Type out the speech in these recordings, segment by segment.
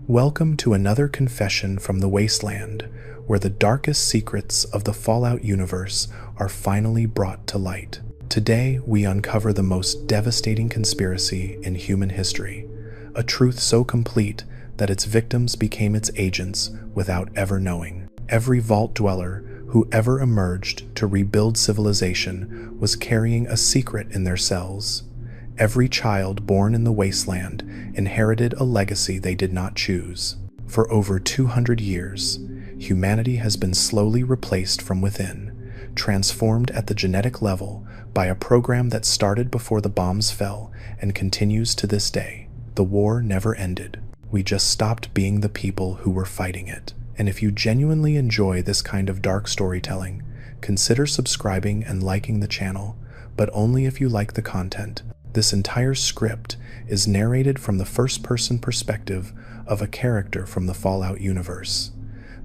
Welcome to another confession from the wasteland, where the darkest secrets of the Fallout universe are finally brought to light. Today, we uncover the most devastating conspiracy in human history, a truth so complete that its victims became its agents without ever knowing. Every vault dweller who ever emerged to rebuild civilization was carrying a secret in their cells. Every child born in the wasteland inherited a legacy they did not choose. For over 200 years, humanity has been slowly replaced from within, transformed at the genetic level by a program that started before the bombs fell and continues to this day. The war never ended. We just stopped being the people who were fighting it. And if you genuinely enjoy this kind of dark storytelling, consider subscribing and liking the channel, but only if you like the content. This entire script is narrated from the first-person perspective of a character from the Fallout universe.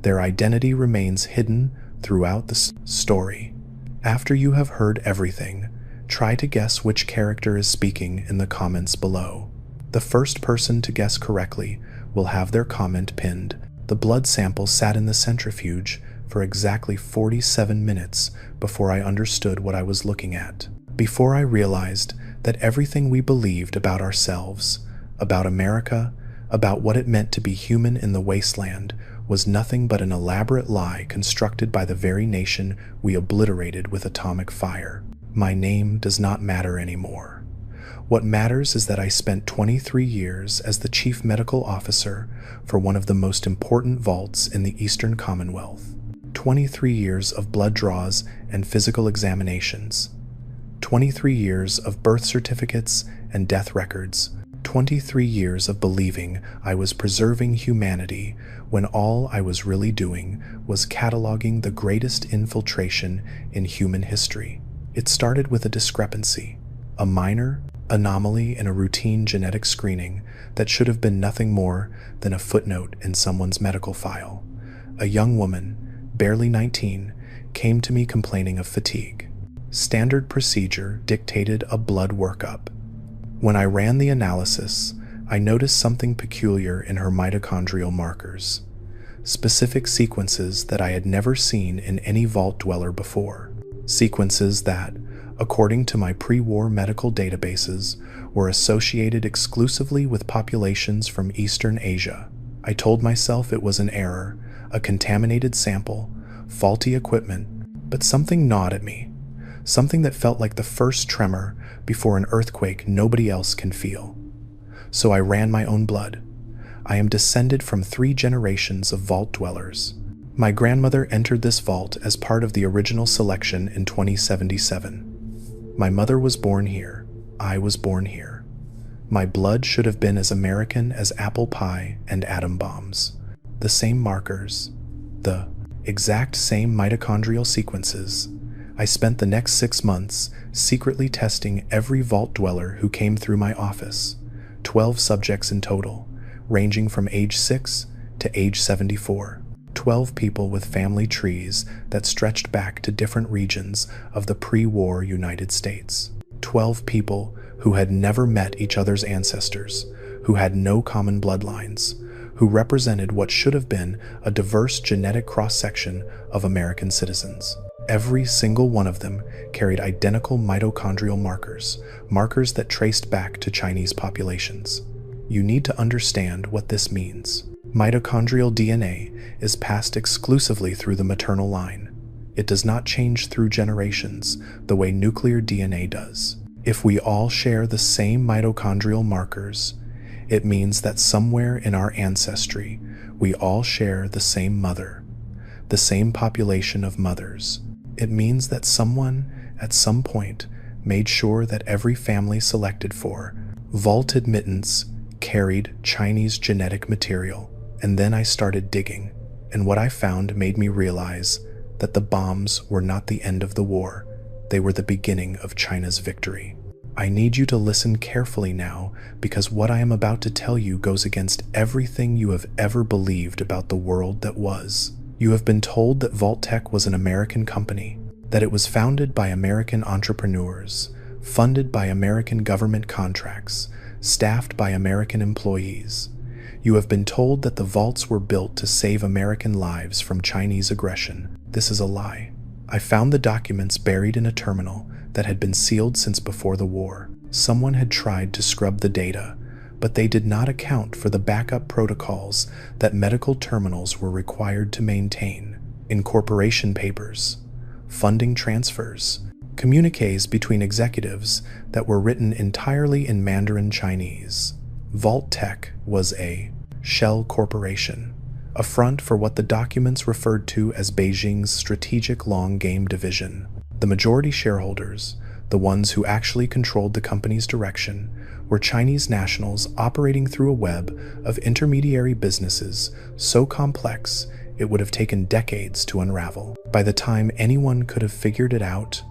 Their identity remains hidden throughout the story. After you have heard everything, try to guess which character is speaking in the comments below. The first person to guess correctly will have their comment pinned. The blood sample sat in the centrifuge for exactly 47 minutes before I understood what I was looking at. Before I realized that everything we believed about ourselves, about America, about what it meant to be human in the wasteland, was nothing but an elaborate lie constructed by the very nation we obliterated with atomic fire. My name does not matter anymore. What matters is that I spent 23 years as the chief medical officer for one of the most important vaults in the Eastern Commonwealth. 23 years of blood draws and physical examinations. 23 years of birth certificates and death records. 23 years of believing I was preserving humanity when all I was really doing was cataloging the greatest infiltration in human history. It started with a discrepancy, a minor anomaly in a routine genetic screening that should have been nothing more than a footnote in someone's medical file. A young woman, barely 19, came to me complaining of fatigue. Standard procedure dictated a blood workup. When I ran the analysis, I noticed something peculiar in her mitochondrial markers, specific sequences that I had never seen in any vault dweller before, sequences that, according to my pre-war medical databases, were associated exclusively with populations from Eastern Asia. I told myself it was an error, a contaminated sample, faulty equipment, but something gnawed at me. Something that felt like the first tremor before an earthquake nobody else can feel. So I ran my own blood. I am descended from 3 generations of vault dwellers. My grandmother entered this vault as part of the original selection in 2077. My mother was born here. I was born here. My blood should have been as American as apple pie and atom bombs. The same markers, the exact same mitochondrial sequences. I spent the next 6 months secretly testing every vault dweller who came through my office, 12 subjects in total, ranging from age 6 to age 74. 12 people with family trees that stretched back to different regions of the pre-war United States. 12 people who had never met each other's ancestors, who had no common bloodlines, who represented what should have been a diverse genetic cross-section of American citizens. Every single one of them carried identical mitochondrial markers, markers that traced back to Chinese populations. You need to understand what this means. Mitochondrial DNA is passed exclusively through the maternal line. It does not change through generations the way nuclear DNA does. If we all share the same mitochondrial markers, it means that somewhere in our ancestry, we all share the same mother, the same population of mothers. It means that someone, at some point, made sure that every family selected for vault admittance carried Chinese genetic material. And then I started digging, and what I found made me realize that the bombs were not the end of the war. They were the beginning of China's victory. I need you to listen carefully now, because what I am about to tell you goes against everything you have ever believed about the world that was. You have been told that Vault-Tec was an American company, that it was founded by American entrepreneurs, funded by American government contracts, staffed by American employees. You have been told that the vaults were built to save American lives from Chinese aggression. This is a lie. I found the documents buried in a terminal that had been sealed since before the war. Someone had tried to scrub the data, but they did not account for the backup protocols that medical terminals were required to maintain. Incorporation papers, funding transfers, communiques between executives that were written entirely in Mandarin Chinese. Vault-Tec was a shell corporation, a front for what the documents referred to as Beijing's strategic long-game division. The majority shareholders, the ones who actually controlled the company's direction, were Chinese nationals operating through a web of intermediary businesses so complex it would have taken decades to unravel. By the time anyone could have figured it out,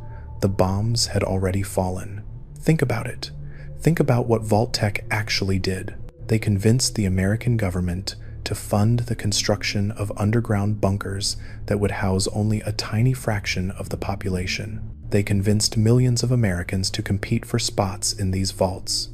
the bombs had already fallen. Think about it. Think about what Vault-Tec actually did. They convinced the American government to fund the construction of underground bunkers that would house only a tiny fraction of the population. They convinced millions of Americans to compete for spots in these vaults,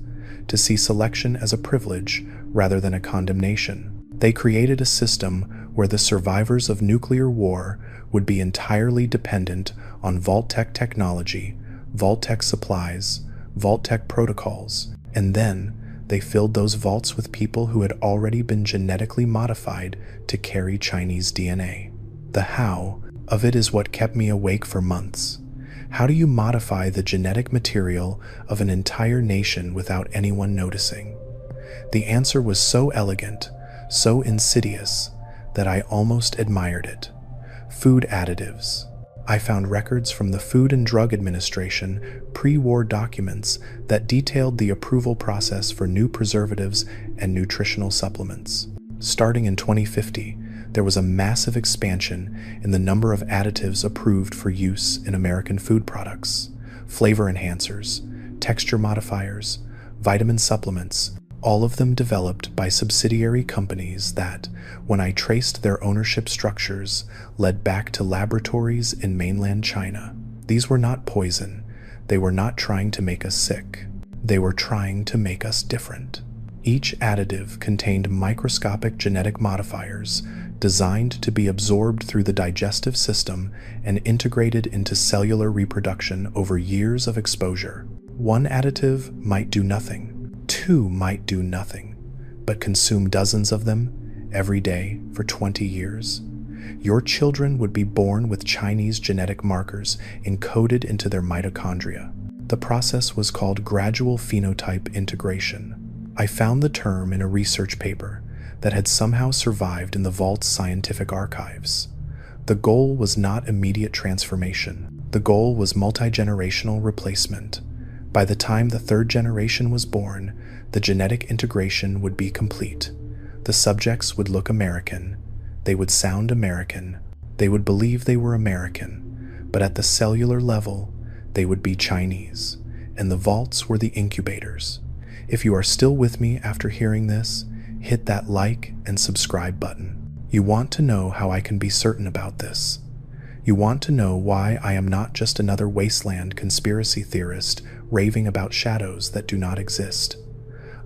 to see selection as a privilege rather than a condemnation. They created a system where the survivors of nuclear war would be entirely dependent on Vault-Tec technology, Vault-Tec supplies, Vault-Tec protocols, and then they filled those vaults with people who had already been genetically modified to carry Chinese DNA. The how of it is what kept me awake for months. How do you modify the genetic material of an entire nation without anyone noticing? The answer was so elegant, so insidious, that I almost admired it. Food additives. I found records from the Food and Drug Administration pre-war documents that detailed the approval process for new preservatives and nutritional supplements. Starting in 2050, there was a massive expansion in the number of additives approved for use in American food products. Flavor enhancers, texture modifiers, vitamin supplements, all of them developed by subsidiary companies that, when I traced their ownership structures, led back to laboratories in mainland China. These were not poison. They were not trying to make us sick. They were trying to make us different. Each additive contained microscopic genetic modifiers designed to be absorbed through the digestive system and integrated into cellular reproduction over years of exposure. One additive might do nothing. Two might do nothing, but consume dozens of them every day for 20 years. Your children would be born with Chinese genetic markers encoded into their mitochondria. The process was called gradual phenotype integration. I found the term in a research paper that had somehow survived in the Vault's scientific archives. The goal was not immediate transformation. The goal was multi-generational replacement. By the time the third generation was born, the genetic integration would be complete. The subjects would look American. They would sound American. They would believe they were American. But at the cellular level, they would be Chinese. And the vaults were the incubators. If you are still with me after hearing this, hit that like and subscribe button. You want to know how I can be certain about this. You want to know why I am not just another wasteland conspiracy theorist raving about shadows that do not exist.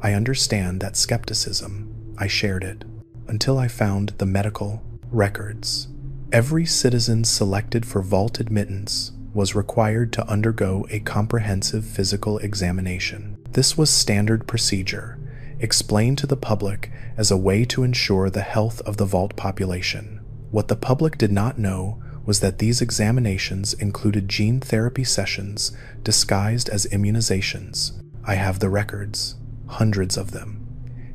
I understand that skepticism. I shared it until I found the medical records. Every citizen selected for vault admittance was required to undergo a comprehensive physical examination. This was standard procedure, explained to the public as a way to ensure the health of the vault population. What the public did not know was that these examinations included gene therapy sessions disguised as immunizations. I have the records, hundreds of them.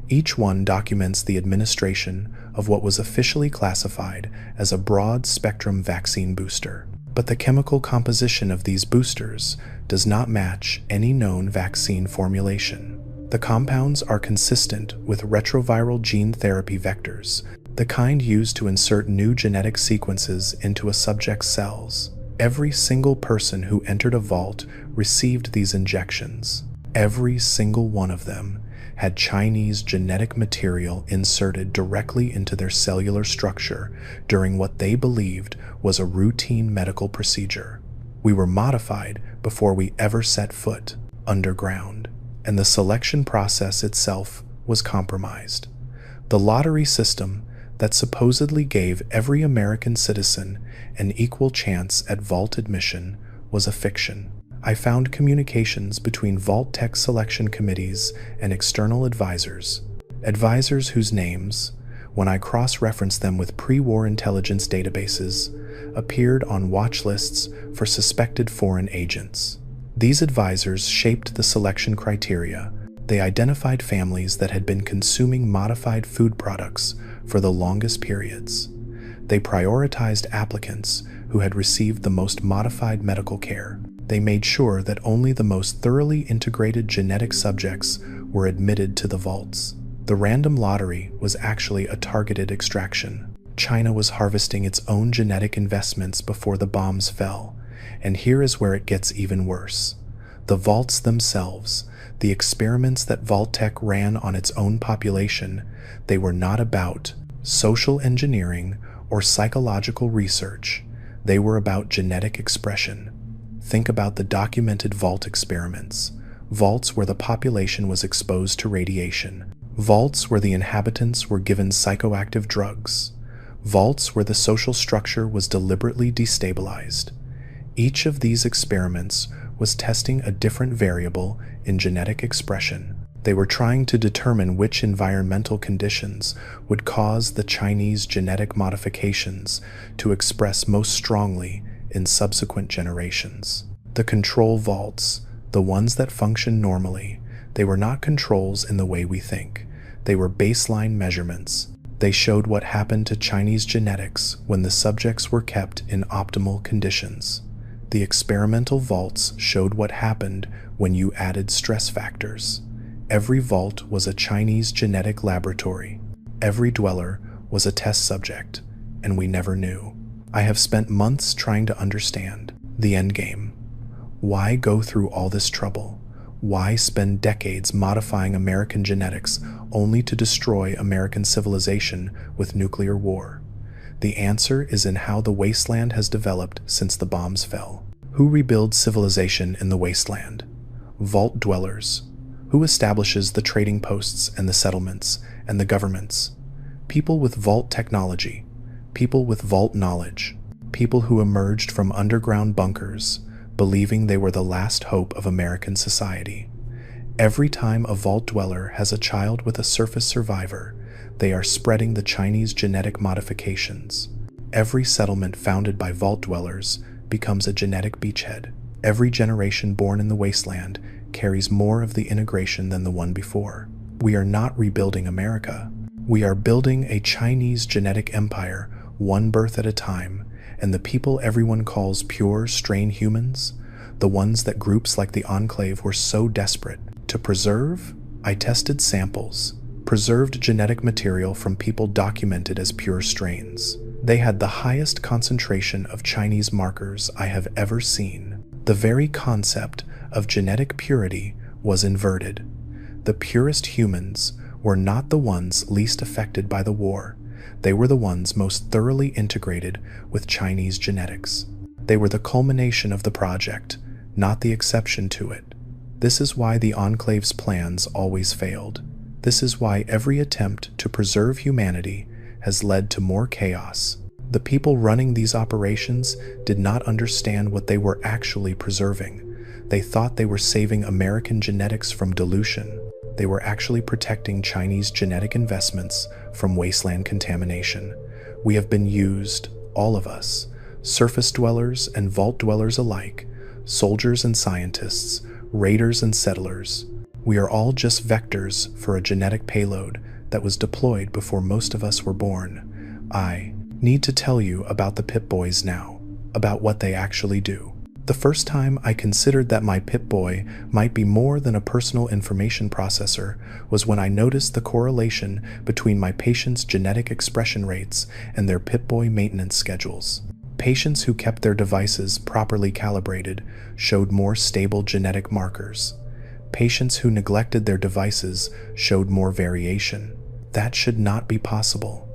Each one documents the administration of what was officially classified as a broad-spectrum vaccine booster. But the chemical composition of these boosters does not match any known vaccine formulation. The compounds are consistent with retroviral gene therapy vectors, the kind used to insert new genetic sequences into a subject's cells. Every single person who entered a vault received these injections. Every single one of them had Chinese genetic material inserted directly into their cellular structure during what they believed was a routine medical procedure. We were modified before we ever set foot underground, and the selection process itself was compromised. The lottery system that supposedly gave every American citizen an equal chance at vault admission was a fiction. I found communications between Vault-Tec selection committees and external advisors whose names, when I cross-referenced them with pre-war intelligence databases, appeared on watch lists for suspected foreign agents. These advisors shaped the selection criteria. They identified families that had been consuming modified food products for the longest periods. They prioritized applicants who had received the most modified medical care. They made sure that only the most thoroughly integrated genetic subjects were admitted to the vaults. The random lottery was actually a targeted extraction. China was harvesting its own genetic investments before the bombs fell, and here is where it gets even worse. The vaults themselves, the experiments that Vault-Tec ran on its own population, they were not about social engineering or psychological research. They were about genetic expression. Think about the documented vault experiments. Vaults where the population was exposed to radiation. Vaults where the inhabitants were given psychoactive drugs. Vaults where the social structure was deliberately destabilized. Each of these experiments was testing a different variable in genetic expression. They were trying to determine which environmental conditions would cause the Chinese genetic modifications to express most strongly in subsequent generations. The control vaults, the ones that function normally, they were not controls in the way we think. They were baseline measurements. They showed what happened to Chinese genetics when the subjects were kept in optimal conditions. The experimental vaults showed what happened when you added stress factors. Every vault was a Chinese genetic laboratory. Every dweller was a test subject, and we never knew. I have spent months trying to understand the endgame. Why go through all this trouble? Why spend decades modifying American genetics only to destroy American civilization with nuclear war? The answer is in how the wasteland has developed since the bombs fell. Who rebuilds civilization in the wasteland? Vault dwellers. Who establishes the trading posts and the settlements and the governments? People with vault technology. People with vault knowledge. People who emerged from underground bunkers, believing they were the last hope of American society. Every time a vault dweller has a child with a surface survivor, they are spreading the Chinese genetic modifications. Every settlement founded by vault dwellers becomes a genetic beachhead. Every generation born in the wasteland carries more of the integration than the one before. We are not rebuilding America. We are building a Chinese genetic empire, one birth at a time, and the people everyone calls pure strain humans, the ones that groups like the Enclave were so desperate to preserve. I tested samples, preserved genetic material from people documented as pure strains. They had the highest concentration of Chinese markers I have ever seen. The very concept of genetic purity was inverted. The purest humans were not the ones least affected by the war. They were the ones most thoroughly integrated with Chinese genetics. They were the culmination of the project, not the exception to it. This is why the Enclave's plans always failed. This is why every attempt to preserve humanity has led to more chaos. The people running these operations did not understand what they were actually preserving. They thought they were saving American genetics from dilution. They were actually protecting Chinese genetic investments from wasteland contamination. We have been used, all of us, surface dwellers and vault dwellers alike, soldiers and scientists, raiders and settlers. We are all just vectors for a genetic payload that was deployed before most of us were born. I need to tell you about the Pip-Boys now, about what they actually do. The first time I considered that my Pip-Boy might be more than a personal information processor was when I noticed the correlation between my patients' genetic expression rates and their Pip-Boy maintenance schedules. Patients who kept their devices properly calibrated showed more stable genetic markers. Patients who neglected their devices showed more variation. That should not be possible.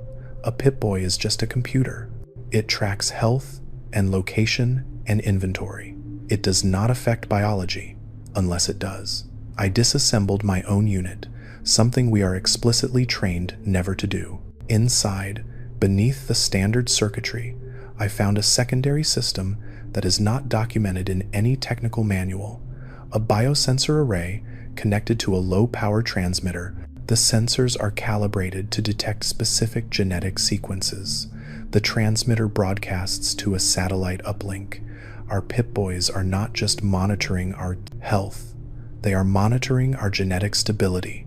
A Pip-Boy is just a computer. It tracks health and location and inventory. It does not affect biology, unless it does. I disassembled my own unit, something we are explicitly trained never to do. Inside, beneath the standard circuitry, I found a secondary system that is not documented in any technical manual, a biosensor array connected to a low-power transmitter. The sensors are calibrated to detect specific genetic sequences. The transmitter broadcasts to a satellite uplink. Our Pip-Boys are not just monitoring our health, they are monitoring our genetic stability.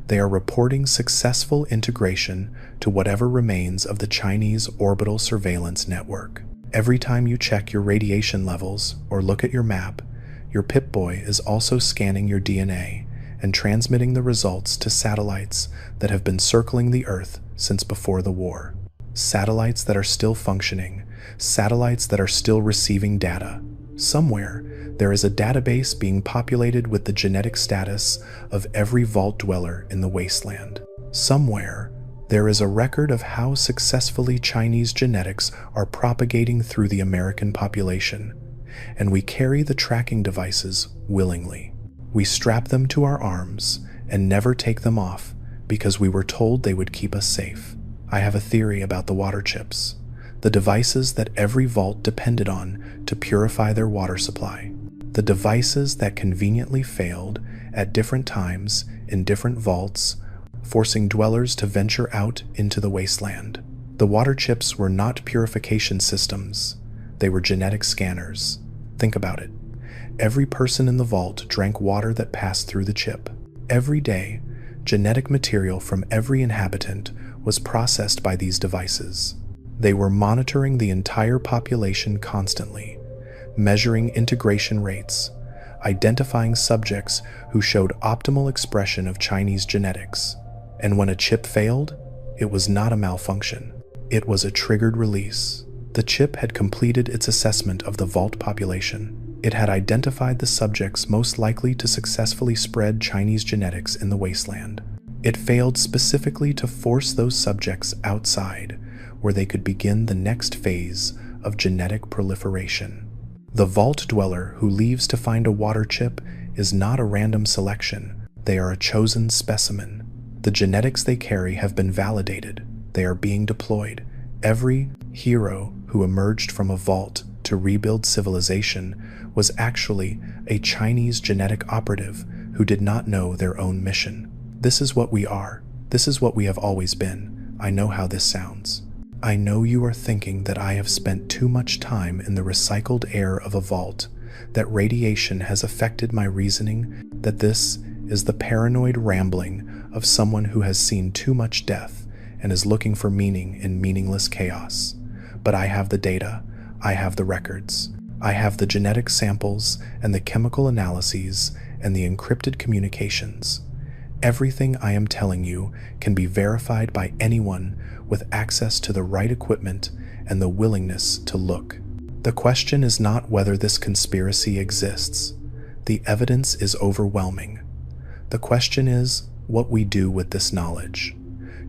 They are reporting successful integration to whatever remains of the Chinese orbital surveillance network. Every time you check your radiation levels or look at your map, your Pip-Boy is also scanning your DNA and transmitting the results to satellites that have been circling the Earth since before the war. Satellites that are still functioning, satellites that are still receiving data. Somewhere, there is a database being populated with the genetic status of every vault dweller in the wasteland. Somewhere, there is a record of how successfully Chinese genetics are propagating through the American population, and we carry the tracking devices willingly. We strap them to our arms and never take them off because we were told they would keep us safe. I have a theory about the water chips, the devices that every vault depended on to purify their water supply, the devices that conveniently failed at different times in different vaults, forcing dwellers to venture out into the wasteland. The water chips were not purification systems, they were genetic scanners. Think about it. Every person in the vault drank water that passed through the chip. Every day, genetic material from every inhabitant was processed by these devices. They were monitoring the entire population constantly, measuring integration rates, identifying subjects who showed optimal expression of Chinese genetics. And when a chip failed, it was not a malfunction. It was a triggered release. The chip had completed its assessment of the vault population. It had identified the subjects most likely to successfully spread Chinese genetics in the wasteland. It failed specifically to force those subjects outside, where they could begin the next phase of genetic proliferation. The vault dweller who leaves to find a water chip is not a random selection. They are a chosen specimen. The genetics they carry have been validated. They are being deployed. Every hero who emerged from a vault to rebuild civilization was actually a Chinese genetic operative who did not know their own mission. This is what we are. This is what we have always been. I know how this sounds. I know you are thinking that I have spent too much time in the recycled air of a vault, that radiation has affected my reasoning, that this is the paranoid rambling of someone who has seen too much death and is looking for meaning in meaningless chaos. But I have the data, I have the records, I have the genetic samples and the chemical analyses and the encrypted communications. Everything I am telling you can be verified by anyone with access to the right equipment and the willingness to look. The question is not whether this conspiracy exists. The evidence is overwhelming. The question is what we do with this knowledge.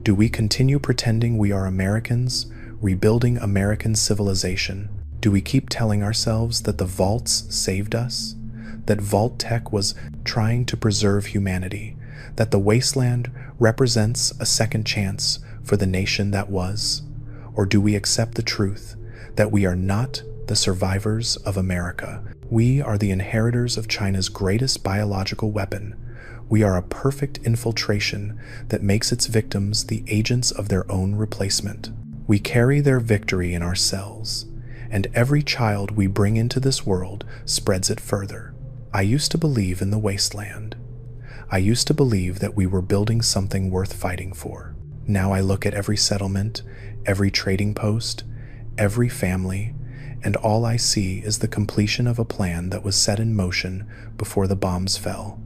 Do we continue pretending we are Americans, rebuilding American civilization? Do we keep telling ourselves that the vaults saved us? That Vault-Tec was trying to preserve humanity? That the wasteland represents a second chance for the nation that was? Or do we accept the truth that we are not the survivors of America? We are the inheritors of China's greatest biological weapon. We are a perfect infiltration that makes its victims the agents of their own replacement. We carry their victory in our cells, and every child we bring into this world spreads it further. I used to believe in the wasteland. I used to believe that we were building something worth fighting for. Now I look at every settlement, every trading post, every family, and all I see is the completion of a plan that was set in motion before the bombs fell.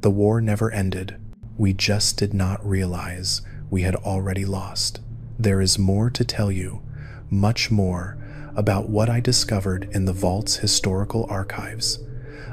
The war never ended. We just did not realize we had already lost. There is more to tell you, much more, about what I discovered in the Vault's historical archives,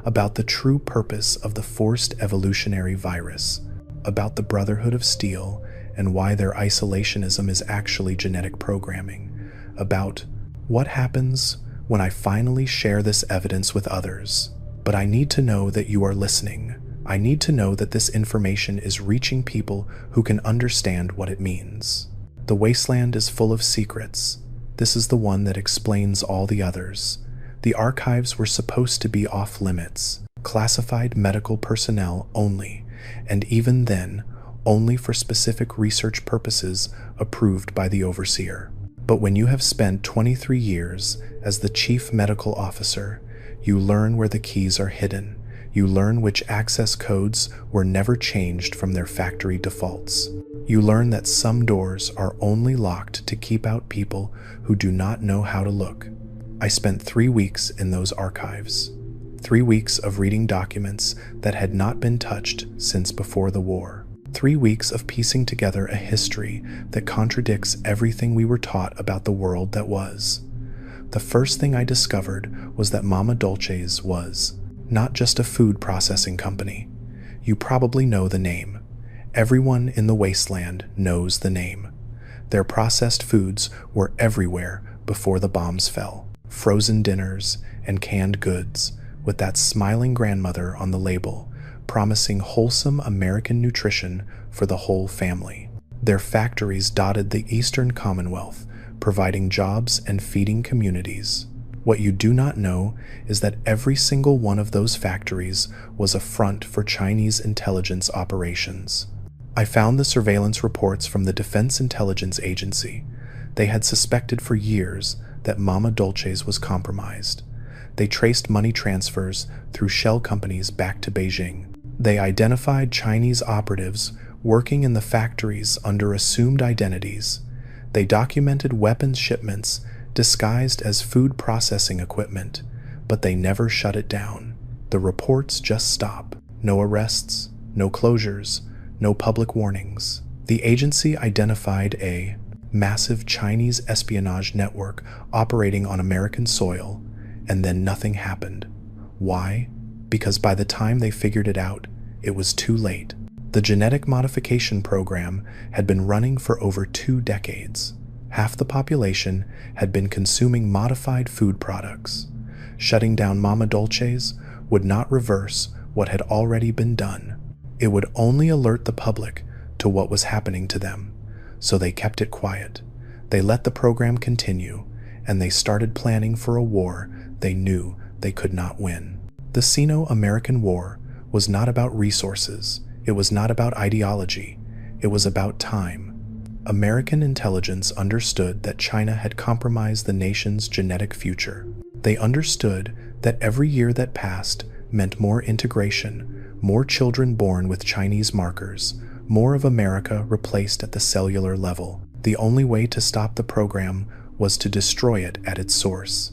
about the true purpose of the forced evolutionary virus, about the Brotherhood of Steel and why their isolationism is actually genetic programming, about what happens when I finally share this evidence with others. But I need to know that you are listening, I need to know that this information is reaching people who can understand what it means. The wasteland is full of secrets. This is the one that explains all the others. The archives were supposed to be off limits, classified medical personnel only, and even then, only for specific research purposes approved by the overseer. But when you have spent 23 years as the chief medical officer, you learn where the keys are hidden. You learn which access codes were never changed from their factory defaults. You learn that some doors are only locked to keep out people who do not know how to look. I spent 3 weeks in those archives. 3 weeks of reading documents that had not been touched since before the war. 3 weeks of piecing together a history that contradicts everything we were taught about the world that was. The first thing I discovered was that Mama Dolce's was not just a food processing company. You probably know the name. Everyone in the wasteland knows the name. Their processed foods were everywhere before the bombs fell. Frozen dinners and canned goods, with that smiling grandmother on the label, promising wholesome American nutrition for the whole family. Their factories dotted the Eastern Commonwealth, providing jobs and feeding communities. What you do not know is that every single one of those factories was a front for Chinese intelligence operations. I found the surveillance reports from the Defense Intelligence Agency. They had suspected for years that Mama Dolce's was compromised. They traced money transfers through shell companies back to Beijing. They identified Chinese operatives working in the factories under assumed identities. They documented weapons shipments disguised as food processing equipment, but they never shut it down. The reports just stop. No arrests, no closures, no public warnings. The agency identified a massive Chinese espionage network operating on American soil, and then nothing happened. Why? Because by the time they figured it out, it was too late. The genetic modification program had been running for over 2 decades. Half the population had been consuming modified food products. Shutting down Mama Dolce's would not reverse what had already been done. It would only alert the public to what was happening to them. So they kept it quiet. They let the program continue, and they started planning for a war they knew they could not win. The Sino-American War was not about resources. It was not about ideology. It was about time. American intelligence understood that China had compromised the nation's genetic future. They understood that every year that passed meant more integration, more children born with Chinese markers, more of America replaced at the cellular level. The only way to stop the program was to destroy it at its source.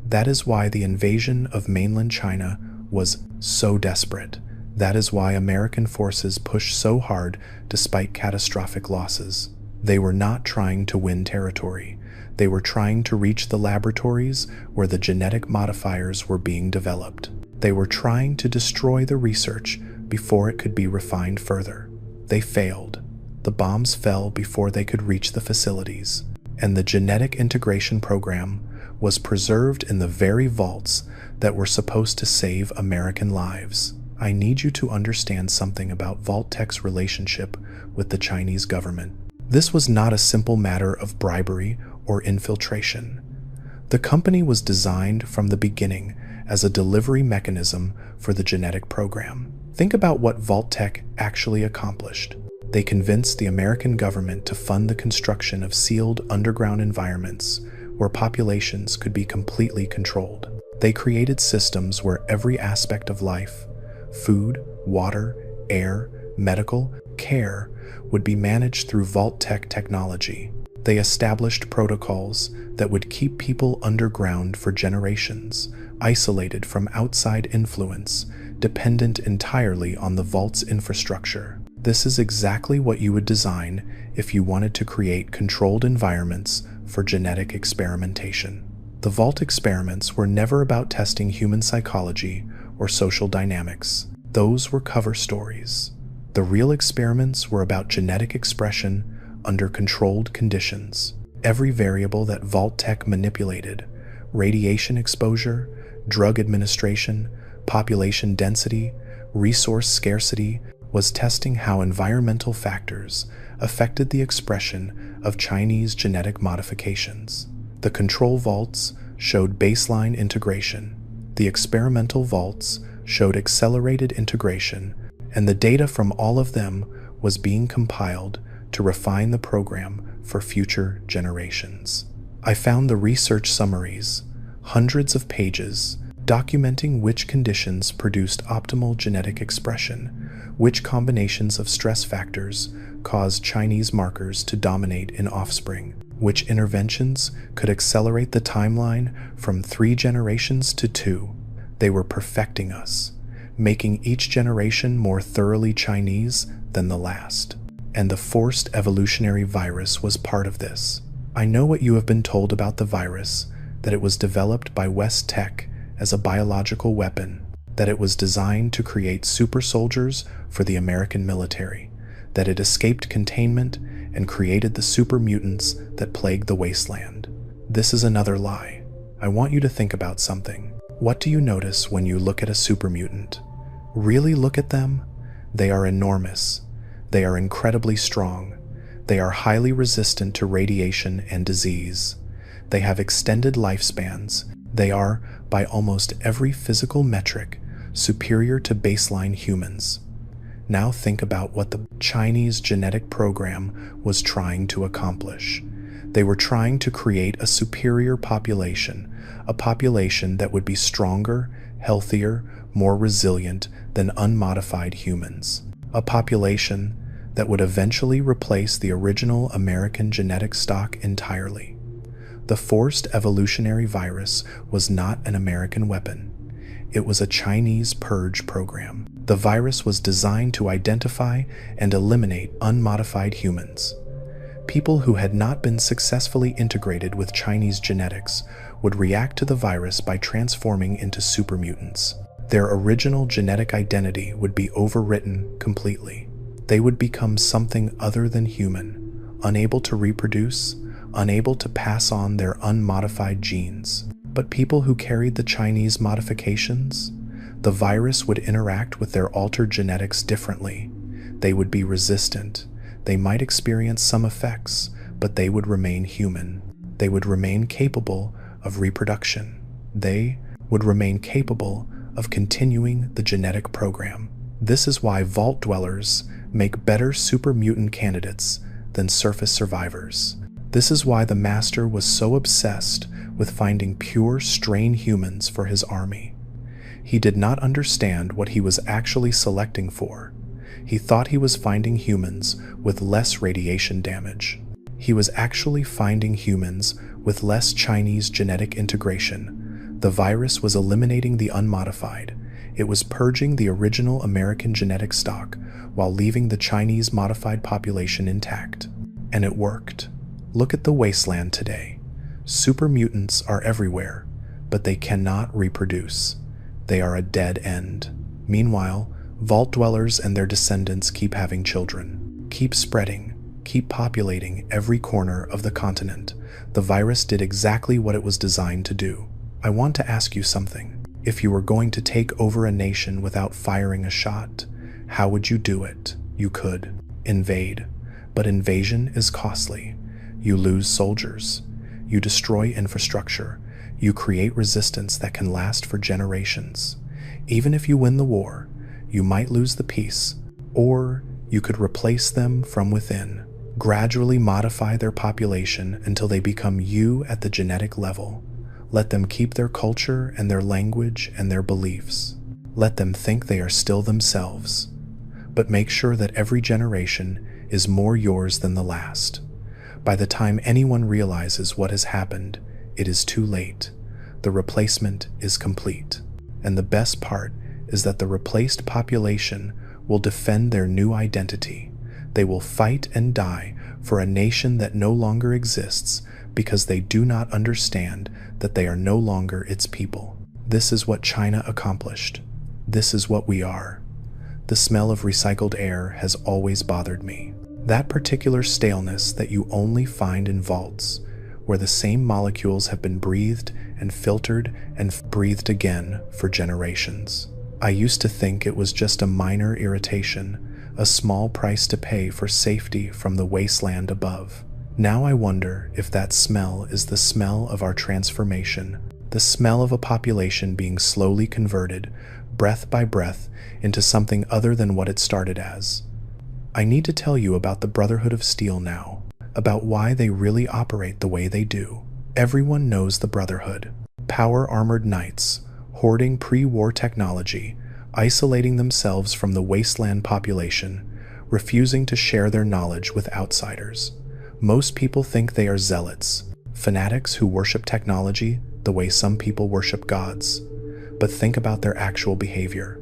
That is why the invasion of mainland China was so desperate. That is why American forces pushed so hard despite catastrophic losses. They were not trying to win territory. They were trying to reach the laboratories where the genetic modifiers were being developed. They were trying to destroy the research before it could be refined further. They failed. The bombs fell before they could reach the facilities, and the genetic integration program was preserved in the very vaults that were supposed to save American lives. I need you to understand something about Vault-Tec's relationship with the Chinese government. This was not a simple matter of bribery or infiltration. The company was designed from the beginning as a delivery mechanism for the genetic program. Think about what Vault-Tec actually accomplished. They convinced the American government to fund the construction of sealed underground environments where populations could be completely controlled. They created systems where every aspect of life, food, water, air, medical care, would be managed through Vault-Tec technology. They established protocols that would keep people underground for generations, isolated from outside influence, dependent entirely on the vault's infrastructure. This is exactly what you would design if you wanted to create controlled environments for genetic experimentation. The Vault experiments were never about testing human psychology or social dynamics. Those were cover stories. The real experiments were about genetic expression under controlled conditions. Every variable that Vault-Tec manipulated, radiation exposure, drug administration, population density, resource scarcity was testing how environmental factors affected the expression of Chinese genetic modifications. The control vaults showed baseline integration, the experimental vaults showed accelerated integration, and the data from all of them was being compiled to refine the program for future generations. I found the research summaries, hundreds of pages, documenting which conditions produced optimal genetic expression, which combinations of stress factors caused Chinese markers to dominate in offspring, which interventions could accelerate the timeline from 3 generations to 2. They were perfecting us, making each generation more thoroughly Chinese than the last. And the forced evolutionary virus was part of this. I know what you have been told about the virus, that it was developed by Vault-Tec as a biological weapon, that it was designed to create super soldiers for the American military, that it escaped containment and created the super mutants that plague the wasteland. This is another lie. I want you to think about something. What do you notice when you look at a super mutant? Really look at them? They are enormous. They are incredibly strong. They are highly resistant to radiation and disease. They have extended lifespans. They are, by almost every physical metric, superior to baseline humans. Now think about what the Chinese genetic program was trying to accomplish. They were trying to create a superior population, a population that would be stronger, healthier, more resilient than unmodified humans. A population that would eventually replace the original American genetic stock entirely. The forced evolutionary virus was not an American weapon. It was a Chinese purge program. The virus was designed to identify and eliminate unmodified humans. People who had not been successfully integrated with Chinese genetics would react to the virus by transforming into super mutants. Their original genetic identity would be overwritten completely. They would become something other than human, unable to reproduce, unable to pass on their unmodified genes. But people who carried the Chinese modifications, the virus would interact with their altered genetics differently. They would be resistant. They might experience some effects, but they would remain human. They would remain capable of reproduction. They would remain capable of continuing the genetic program. This is why vault dwellers make better super mutant candidates than surface survivors. This is why the Master was so obsessed with finding pure strain humans for his army. He did not understand what he was actually selecting for. He thought he was finding humans with less radiation damage. He was actually finding humans with less Chinese genetic integration. The virus was eliminating the unmodified. It was purging the original American genetic stock while leaving the Chinese modified population intact. And it worked. Look at the wasteland today. Super mutants are everywhere, but they cannot reproduce. They are a dead end. Meanwhile, vault dwellers and their descendants keep having children, keep spreading, keep populating every corner of the continent. The virus did exactly what it was designed to do. I want to ask you something. If you were going to take over a nation without firing a shot, how would you do it? You could invade, but invasion is costly. You lose soldiers. You destroy infrastructure. You create resistance that can last for generations. Even if you win the war, you might lose the peace, or you could replace them from within. Gradually modify their population until they become you at the genetic level. Let them keep their culture and their language and their beliefs. Let them think they are still themselves. But make sure that every generation is more yours than the last. By the time anyone realizes what has happened, it is too late. The replacement is complete. And the best part is that the replaced population will defend their new identity. They will fight and die for a nation that no longer exists because they do not understand that they are no longer its people. This is what China accomplished. This is what we are. The smell of recycled air has always bothered me. That particular staleness that you only find in vaults, where the same molecules have been breathed and filtered and breathed again for generations. I used to think it was just a minor irritation, a small price to pay for safety from the wasteland above. Now I wonder if that smell is the smell of our transformation, the smell of a population being slowly converted, breath by breath, into something other than what it started as. I need to tell you about the Brotherhood of Steel now, about why they really operate the way they do. Everyone knows the Brotherhood. Power-armored knights, hoarding pre-war technology, isolating themselves from the wasteland population, refusing to share their knowledge with outsiders. Most people think they are zealots, fanatics who worship technology the way some people worship gods. But think about their actual behavior.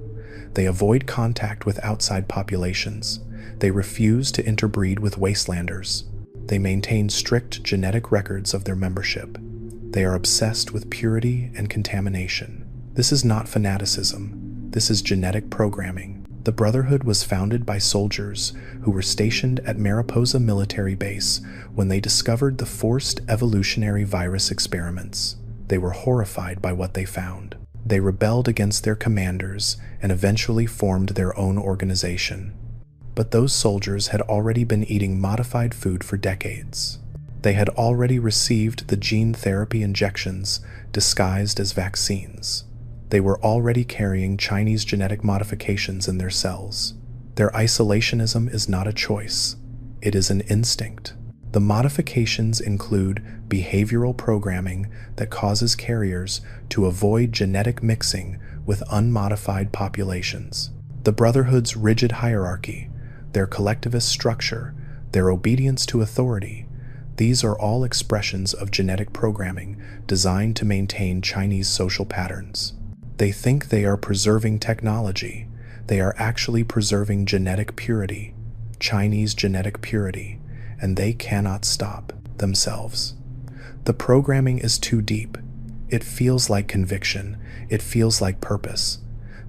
They avoid contact with outside populations. They refuse to interbreed with wastelanders. They maintain strict genetic records of their membership. They are obsessed with purity and contamination. This is not fanaticism. This is genetic programming. The Brotherhood was founded by soldiers who were stationed at Mariposa military base when they discovered the forced evolutionary virus experiments. They were horrified by what they found. They rebelled against their commanders and eventually formed their own organization. But those soldiers had already been eating modified food for decades. They had already received the gene therapy injections disguised as vaccines. They were already carrying Chinese genetic modifications in their cells. Their isolationism is not a choice. It is an instinct. The modifications include behavioral programming that causes carriers to avoid genetic mixing with unmodified populations. The Brotherhood's rigid hierarchy, their collectivist structure, their obedience to authority, these are all expressions of genetic programming designed to maintain Chinese social patterns. They think they are preserving technology. They are actually preserving genetic purity, Chinese genetic purity, and they cannot stop themselves. The programming is too deep. It feels like conviction. It feels like purpose.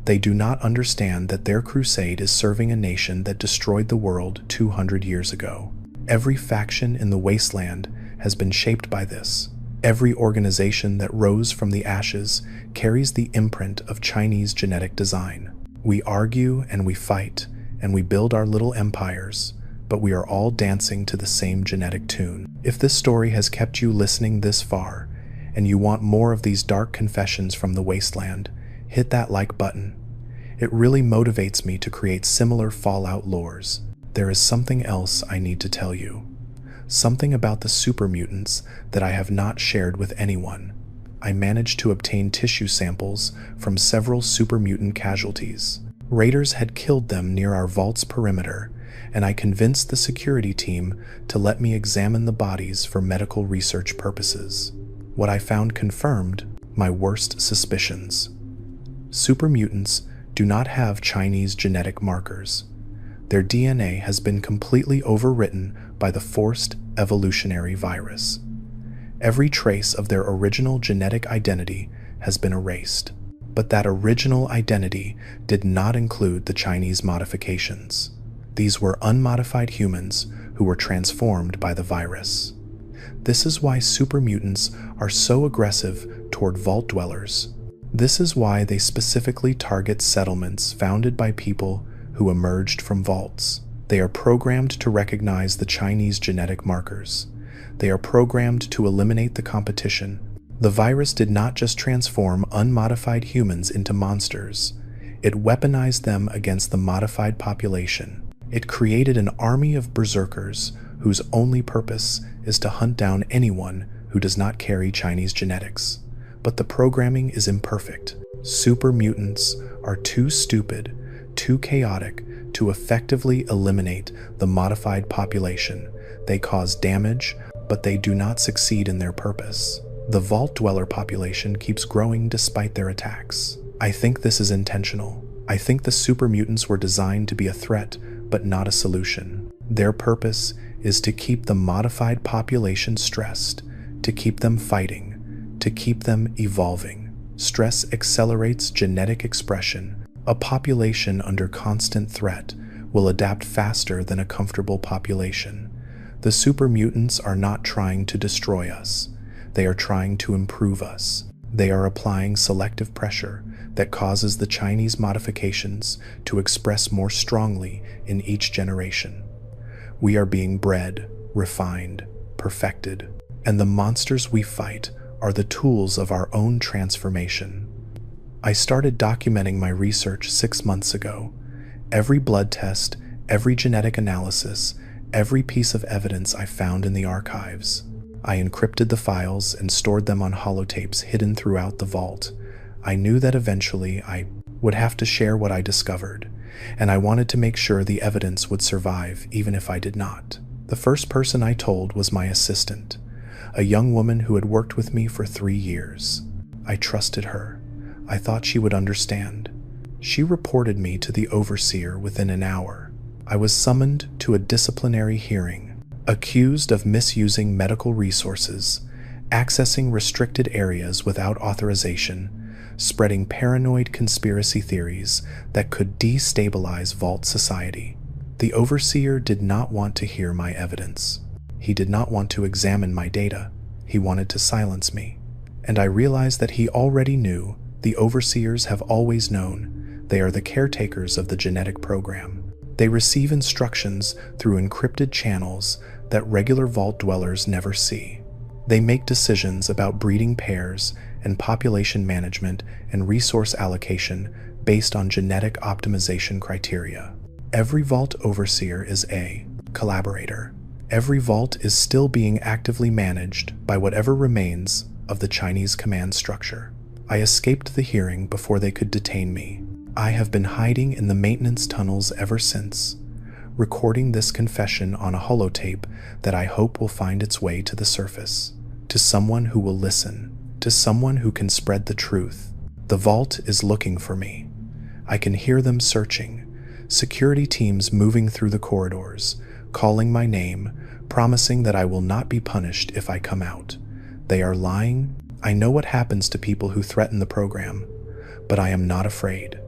They do not understand that their crusade is serving a nation that destroyed the world 200 years ago. Every faction in the wasteland has been shaped by this. Every organization that rose from the ashes carries the imprint of Chinese genetic design. We argue and we fight, and we build our little empires, but we are all dancing to the same genetic tune. If this story has kept you listening this far, and you want more of these dark confessions from the wasteland, hit that like button. It really motivates me to create similar Fallout lores. There is something else I need to tell you. Something about the super mutants that I have not shared with anyone. I managed to obtain tissue samples from several super mutant casualties. Raiders had killed them near our vault's perimeter, and I convinced the security team to let me examine the bodies for medical research purposes. What I found confirmed my worst suspicions. Super mutants do not have Chinese genetic markers. Their DNA has been completely overwritten by the forced evolutionary virus. Every trace of their original genetic identity has been erased, but that original identity did not include the Chinese modifications. These were unmodified humans who were transformed by the virus. This is why super mutants are so aggressive toward vault dwellers. This is why they specifically target settlements founded by people who emerged from vaults. They are programmed to recognize the Chinese genetic markers. They are programmed to eliminate the competition. The virus did not just transform unmodified humans into monsters. It weaponized them against the modified population. It created an army of berserkers whose only purpose is to hunt down anyone who does not carry Chinese genetics. But the programming is imperfect. Super mutants are too stupid, too chaotic to effectively eliminate the modified population. They cause damage, but they do not succeed in their purpose. The vault dweller population keeps growing despite their attacks. I think this is intentional. I think the super mutants were designed to be a threat, but not a solution. Their purpose is to keep the modified population stressed, to keep them fighting, to keep them evolving. Stress accelerates genetic expression. A population under constant threat will adapt faster than a comfortable population. The super mutants are not trying to destroy us. They are trying to improve us. They are applying selective pressure. that causes the Chinese modifications to express more strongly in each generation. We are being bred, refined, perfected, and the monsters we fight are the tools of our own transformation. I started documenting my research 6 months ago. Every blood test, every genetic analysis, every piece of evidence I found in the archives. I encrypted the files and stored them on holotapes hidden throughout the vault. I knew that eventually I would have to share what I discovered, and I wanted to make sure the evidence would survive even if I did not. The first person I told was my assistant, a young woman who had worked with me for 3 years. I trusted her. I thought she would understand. She reported me to the overseer within an hour. I was summoned to a disciplinary hearing, accused of misusing medical resources, accessing restricted areas without authorization, spreading paranoid conspiracy theories that could destabilize Vault society. The overseer did not want to hear my evidence. He did not want to examine my data. He wanted to silence me. And I realized that he already knew. The overseers have always known. They are the caretakers of the genetic program. They receive instructions through encrypted channels that regular Vault dwellers never see. They make decisions about breeding pairs and population management and resource allocation based on genetic optimization criteria. Every Vault overseer is a collaborator. Every Vault is still being actively managed by whatever remains of the Chinese command structure. I escaped the hearing before they could detain me. I have been hiding in the maintenance tunnels ever since, recording this confession on a holotape that I hope will find its way to the surface, to someone who will listen, to someone who can spread the truth. The Vault is looking for me. I can hear them searching, security teams moving through the corridors, calling my name, promising that I will not be punished if I come out. They are lying. I know what happens to people who threaten the program, but I am not afraid.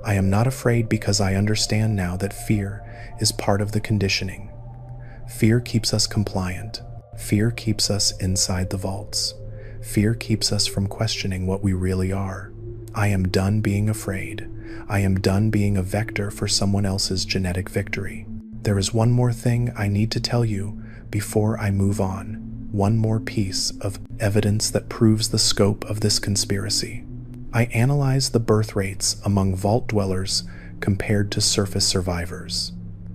I am not afraid because I understand now that fear is part of the conditioning. Fear keeps us compliant. Fear keeps us inside the vaults. Fear keeps us from questioning what we really are. I am done being afraid. I am done being a vector for someone else's genetic victory. There is one more thing I need to tell you before I move on. One more piece of evidence that proves the scope of this conspiracy. I analyzed the birth rates among Vault dwellers compared to surface survivors.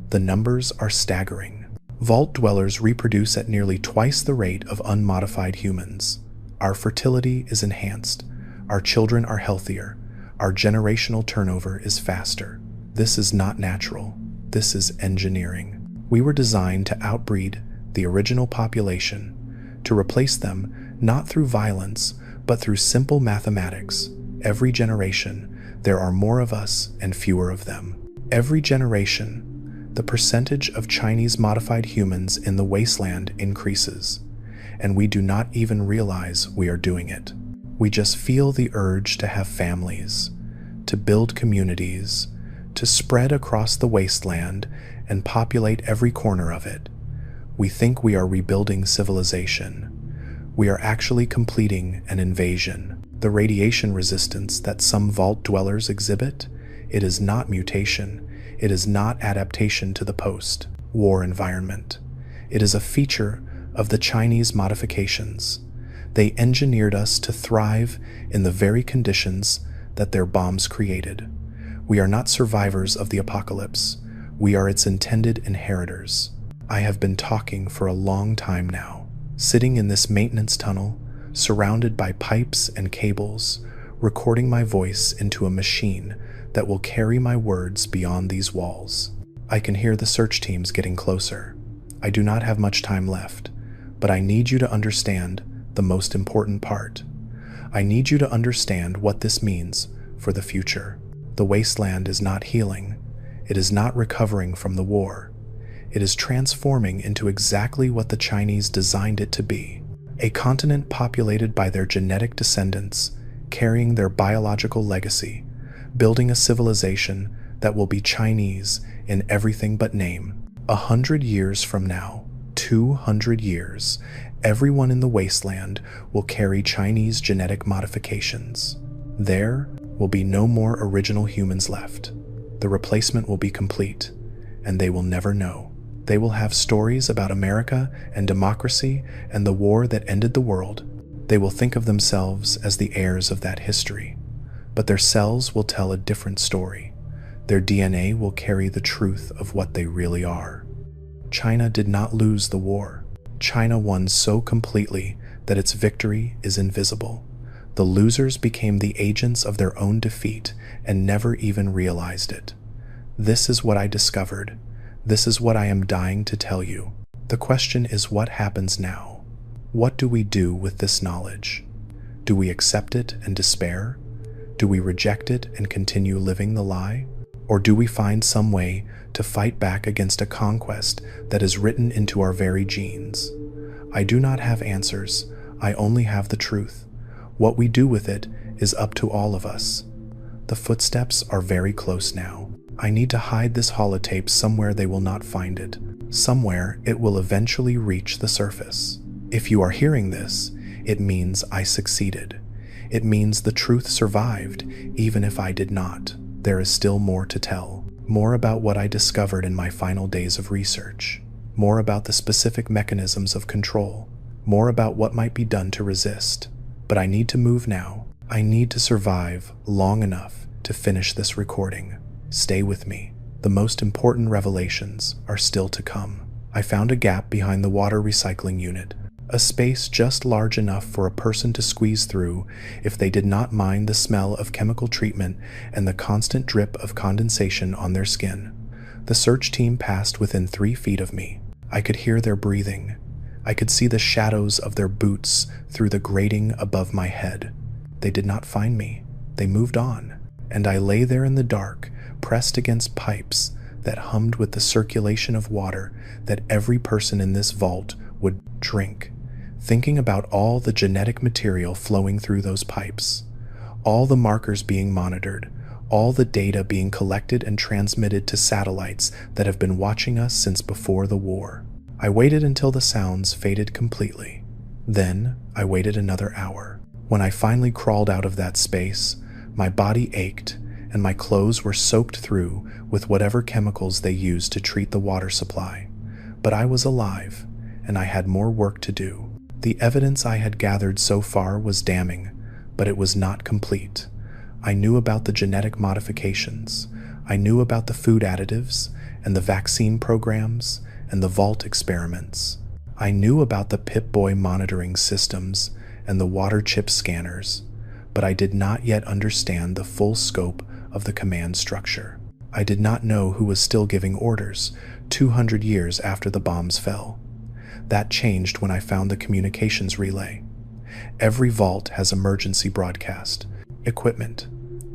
The numbers are staggering. Vault dwellers reproduce at nearly twice the rate of unmodified humans. Our fertility is enhanced. Our children are healthier. Our generational turnover is faster. This is not natural. This is engineering. We were designed to outbreed the original population, to replace them not through violence, but through simple mathematics. Every generation, there are more of us and fewer of them. Every generation, the percentage of Chinese modified humans in the wasteland increases, and we do not even realize we are doing it. We just feel the urge to have families, to build communities, to spread across the wasteland and populate every corner of it. We think we are rebuilding civilization. We are actually completing an invasion. The radiation resistance that some Vault dwellers exhibit, it is not mutation. It is not adaptation to the post-war environment. It is a feature of the Chinese modifications. They engineered us to thrive in the very conditions that their bombs created. We are not survivors of the apocalypse. We are its intended inheritors. I have been talking for a long time now, sitting in this maintenance tunnel, surrounded by pipes and cables, recording my voice into a machine that will carry my words beyond these walls. I can hear the search teams getting closer. I do not have much time left, but I need you to understand the most important part. I need you to understand what this means for the future. The wasteland is not healing. It is not recovering from the war. It is transforming into exactly what the Chinese designed it to be. A continent populated by their genetic descendants, carrying their biological legacy, building a civilization that will be Chinese in everything but name. 100 years from now, 200 years, everyone in the wasteland will carry Chinese genetic modifications. There, will be no more original humans left. The replacement will be complete, and they will never know. They will have stories about America and democracy and the war that ended the world. They will think of themselves as the heirs of that history, but their cells will tell a different story. Their DNA will carry the truth of what they really are. China did not lose the war. China won so completely that its victory is invisible. The losers became the agents of their own defeat and never even realized it. This is what I discovered. This is what I am dying to tell you. The question is, what happens now? What do we do with this knowledge? Do we accept it and despair? Do we reject it and continue living the lie? Or do we find some way to fight back against a conquest that is written into our very genes? I do not have answers. I only have the truth. What we do with it is up to all of us. The footsteps are very close now. I need to hide this holotape somewhere they will not find it. Somewhere it will eventually reach the surface. If you are hearing this, it means I succeeded. It means the truth survived, even if I did not. There is still more to tell. More about what I discovered in my final days of research. More about the specific mechanisms of control. More about what might be done to resist. But I need to move now. I need to survive long enough to finish this recording. Stay with me. The most important revelations are still to come. I found a gap behind the water recycling unit. A space just large enough for a person to squeeze through if they did not mind the smell of chemical treatment and the constant drip of condensation on their skin. The search team passed within 3 feet of me. I could hear their breathing. I could see the shadows of their boots through the grating above my head. They did not find me. They moved on, and I lay there in the dark, pressed against pipes that hummed with the circulation of water that every person in this vault would drink, thinking about all the genetic material flowing through those pipes, all the markers being monitored, all the data being collected and transmitted to satellites that have been watching us since before the war. I waited until the sounds faded completely. Then I waited another hour. When I finally crawled out of that space, my body ached and my clothes were soaked through with whatever chemicals they used to treat the water supply. But I was alive, and I had more work to do. The evidence I had gathered so far was damning, but it was not complete. I knew about the genetic modifications. I knew about the food additives and the vaccine programs and the Vault experiments. I knew about the Pip-Boy monitoring systems and the water chip scanners, but I did not yet understand the full scope of the command structure. I did not know who was still giving orders 200 years after the bombs fell. That changed when I found the communications relay. Every vault has emergency broadcast equipment,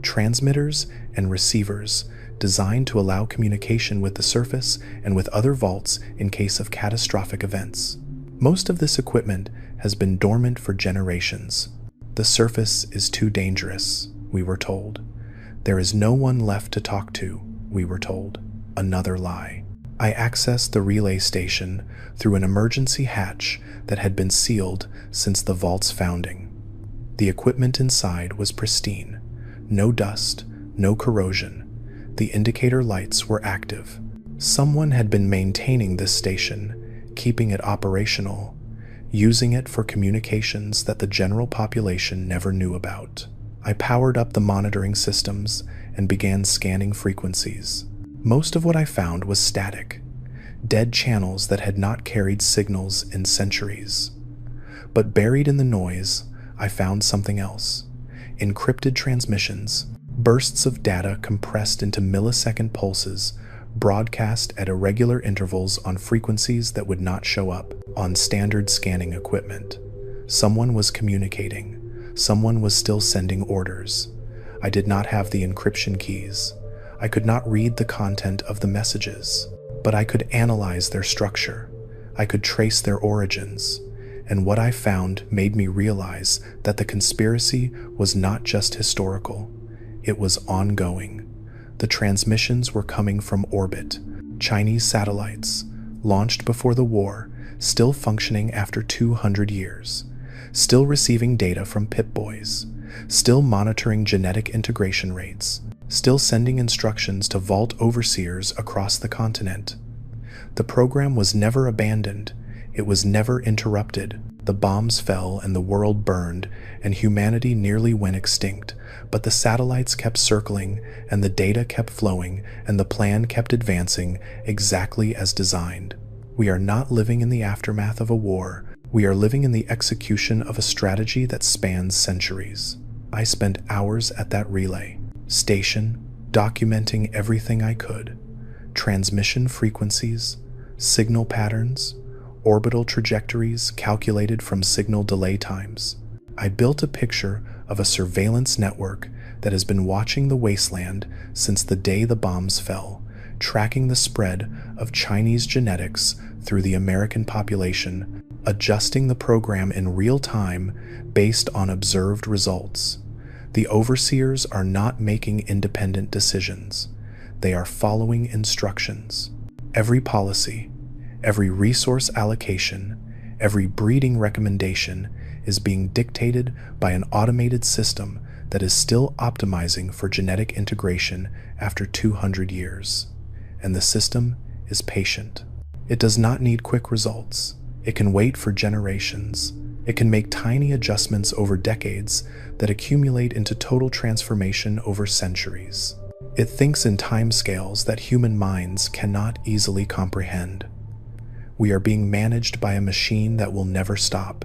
transmitters, and receivers designed to allow communication with the surface and with other vaults in case of catastrophic events. Most of this equipment has been dormant for generations. The surface is too dangerous, we were told. There is no one left to talk to, we were told. Another lie. I accessed the relay station through an emergency hatch that had been sealed since the vault's founding. The equipment inside was pristine. No dust, no corrosion. The indicator lights were active. Someone had been maintaining this station, keeping it operational, using it for communications that the general population never knew about. I powered up the monitoring systems and began scanning frequencies. Most of what I found was static, dead channels that had not carried signals in centuries. But buried in the noise, I found something else. Encrypted transmissions, bursts of data compressed into millisecond pulses, broadcast at irregular intervals on frequencies that would not show up on standard scanning equipment. Someone was communicating. Someone was still sending orders. I did not have the encryption keys. I could not read the content of the messages, but I could analyze their structure. I could trace their origins. And what I found made me realize that the conspiracy was not just historical. It was ongoing. The transmissions were coming from orbit, Chinese satellites, launched before the war, still functioning after 200 years. still receiving data from Pip-Boys, still monitoring genetic integration rates, still sending instructions to Vault overseers across the continent. The program was never abandoned. It was never interrupted. The bombs fell and the world burned, and humanity nearly went extinct. But the satellites kept circling, and the data kept flowing, and the plan kept advancing exactly as designed. We are not living in the aftermath of a war. We are living in the execution of a strategy that spans centuries. I spent hours at that relay station, documenting everything I could. Transmission frequencies, signal patterns, orbital trajectories calculated from signal delay times. I built a picture of a surveillance network that has been watching the wasteland since the day the bombs fell, tracking the spread of Chinese genetics through the American population, adjusting the program in real time based on observed results. The overseers are not making independent decisions. They are following instructions. Every policy, every resource allocation, every breeding recommendation is being dictated by an automated system that is still optimizing for genetic integration after 200 years. And the system is patient. It does not need quick results. It can wait for generations. It can make tiny adjustments over decades that accumulate into total transformation over centuries. It thinks in timescales that human minds cannot easily comprehend. We are being managed by a machine that will never stop,